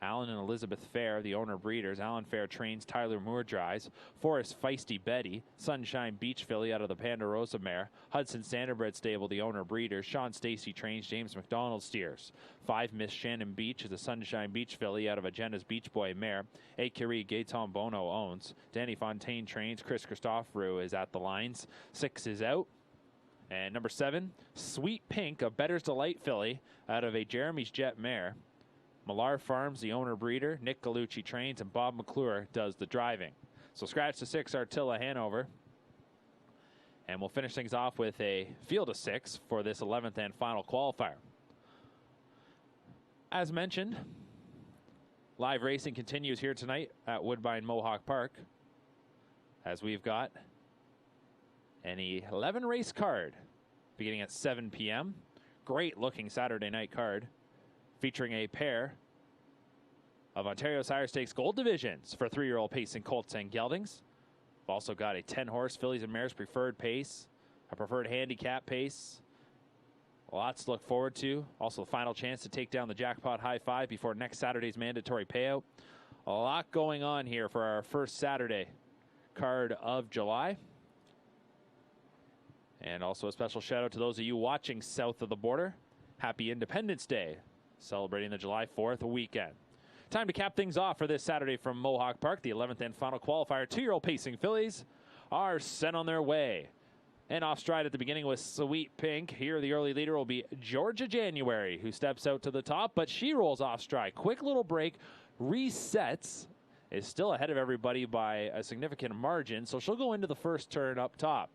S1: Alan and Elizabeth Fair, the owner breeders. Alan Fair trains. Tyler Moore drives. 4 is Feisty Betty. Sunshine Beach filly out of the Ponderosa mare. Hudson Standardbred stable, the owner breeders. Sean Stacy trains. James McDonald steers. 5, Miss Shannon Beach is a Sunshine Beach filly out of a Jenna's Beach Boy mare. A Curie Gaetan Bono owns. Danny Fontaine trains. Chris Christophorou is at the lines. 6 is out. And number 7, Sweet Pink, a Better's Delight filly out of a Jeremy's Jet mare. Millar Farms, the owner breeder. Nick Gallucci trains, and Bob McClure does the driving. So scratch the 6, Untitled Hanover. And we'll finish things off with a field of 6 for this 11th and final qualifier. As mentioned, Live racing continues here tonight at Woodbine Mohawk Park, as we've got an 11 race card beginning at 7 p.m. Great looking Saturday night card featuring a pair of Ontario Sire Stakes Gold Divisions for 3-year-old pacing colts and geldings. We've also got a 10-horse fillies and mares preferred pace, a preferred handicap pace. Lots to look forward to. Also, the final chance to take down the jackpot high five before next Saturday's mandatory payout. A lot going on here for our first Saturday card of July. And also a special shout out to those of you watching south of the border. Happy Independence Day, celebrating the July 4th weekend. Time to cap things off for this Saturday from Mohawk Park. The 11th and final qualifier. 2-year-old pacing fillies are sent on their way. And off stride at the beginning was Sweet Pink. Here the early leader will be Georgia January, who steps out to the top, but she rolls off stride. Quick little break, resets, is still ahead of everybody by a significant margin, so she'll go into the first turn up top.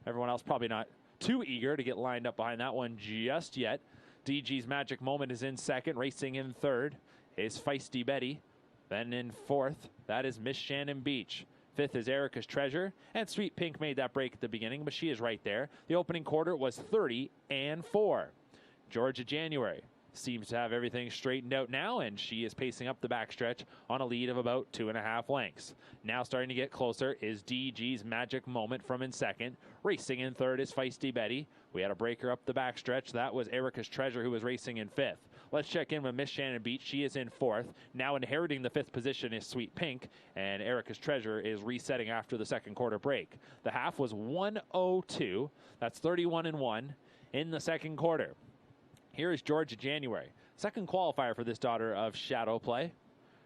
S1: Everyone else probably not too eager to get lined up behind that one just yet. DG's Magic Moment is in second. Racing in third is Feisty Betty. Then in fourth, that is Miss Shannon Beach. Fifth is Erica's Treasure, and Sweet Pink made that break at the beginning, but she is right there. The opening quarter was 30-4. Georgia January seems to have everything straightened out now, and she is pacing up the backstretch on a lead of about 2.5 lengths. Now starting to get closer is DG's Magic Moment from in second. Racing in third is Feisty Betty. We had a breaker up the backstretch. That was Erica's Treasure, who was racing in fifth. Let's check in with Miss Shannon Beach. She is in fourth. Now inheriting the fifth position is Sweet Pink, and Erica's Treasure is resetting after the second quarter break. The half was 1:02. That's 31-1 in the second quarter. Here is Georgia January, second qualifier for this daughter of Shadow Play.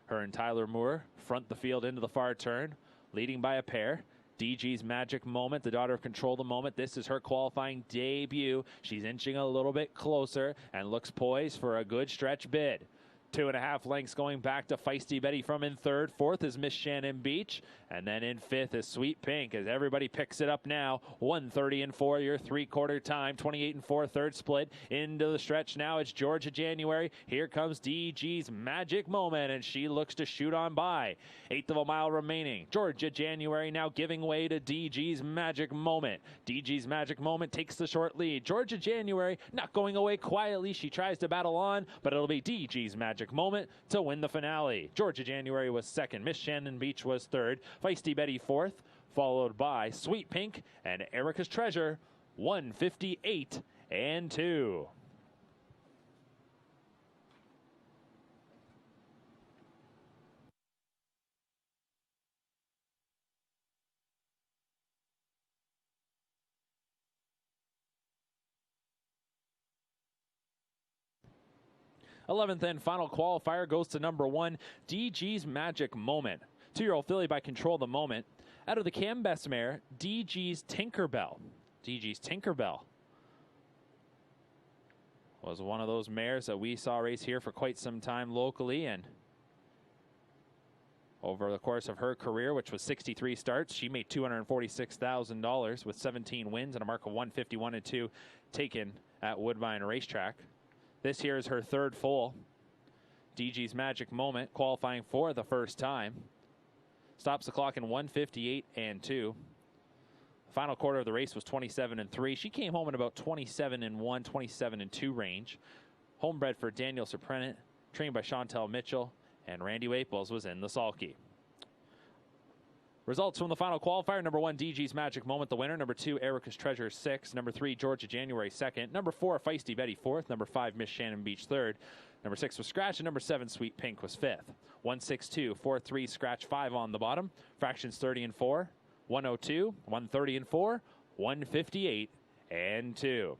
S1: Her and Tyler Moore front the field into the far turn, leading by a pair. DG's Magic Moment, the daughter of Control the Moment. This is her qualifying debut. She's inching a little bit closer and looks poised for a good stretch bid. 2.5 lengths going back to Feisty Betty from in third. Fourth is Miss Shannon Beach. And then in fifth is Sweet Pink as everybody picks it up now. 1:30-4, your three-quarter time. 28-4, third split. Into the stretch now. It's Georgia January. Here comes DG's Magic Moment, and she looks to shoot on by. 1/8 of a mile remaining. Georgia January now giving way to DG's Magic Moment. DG's Magic Moment takes the short lead. Georgia January not going away quietly. She tries to battle on, but it'll be DG's Magic Moment to win the finale. Georgia January was second. Miss Shannon Beach was third. Feisty Betty fourth, followed by Sweet Pink and Erica's Treasure. 1:58-2. '11th and final qualifier goes to number 1, DG's Magic Moment. 2-year-old filly by Control the Moment. Out of the Cam Best mare, DG's Tinkerbell. DG's Tinkerbell was one of those mares that we saw race here for quite some time locally, and over the course of her career, which was 63 starts, she made $246,000 with 17 wins and a mark of 151-2 taken at Woodbine Racetrack. This here is her third full. DG's Magic Moment qualifying for the first time. Stops the clock in 1:58-2. The final quarter of the race was 27-3. She came home in about 27-1, 27-2 range. Homebred for Daniel Surprenant, trained by Chantel Mitchell, and Randy Waples was in the sulky. Results from the final qualifier: number 1, DG's Magic Moment, the winner. Number 2, Erica's Treasure, 6th. Number 3, Georgia January, 2nd. Number 4, Feisty Betty, 4th. Number 5, Miss Shannon Beach, 3rd. Number 6 was Scratch, and number 7, Sweet Pink, was 5th. 162, 4-3, Scratch 5 on the bottom. Fractions 30-4, 102, 130-4, 158-2.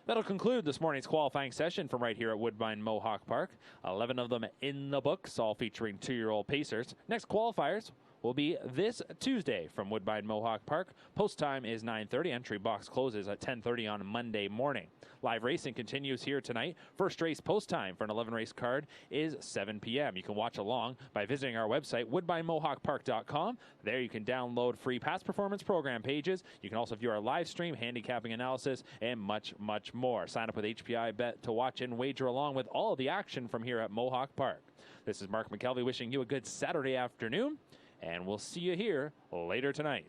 S1: That'll conclude this morning's qualifying session from right here at Woodbine Mohawk Park. 11 of them in the books, all featuring 2-year-old pacers. Next qualifiers will be this Tuesday from Woodbine Mohawk Park. Post time is 9:30. Entry box closes at 10:30 on Monday morning. Live racing continues here tonight. First race post time for an 11-race card is 7 p.m. You can watch along by visiting our website, woodbinemohawkpark.com. There you can download free past performance program pages. You can also view our live stream, handicapping analysis, and much, much more. Sign up with HPI Bet to watch and wager along with all of the action from here at Mohawk Park. This is Mark McKelvey wishing you a good Saturday afternoon, and we'll see you here later tonight.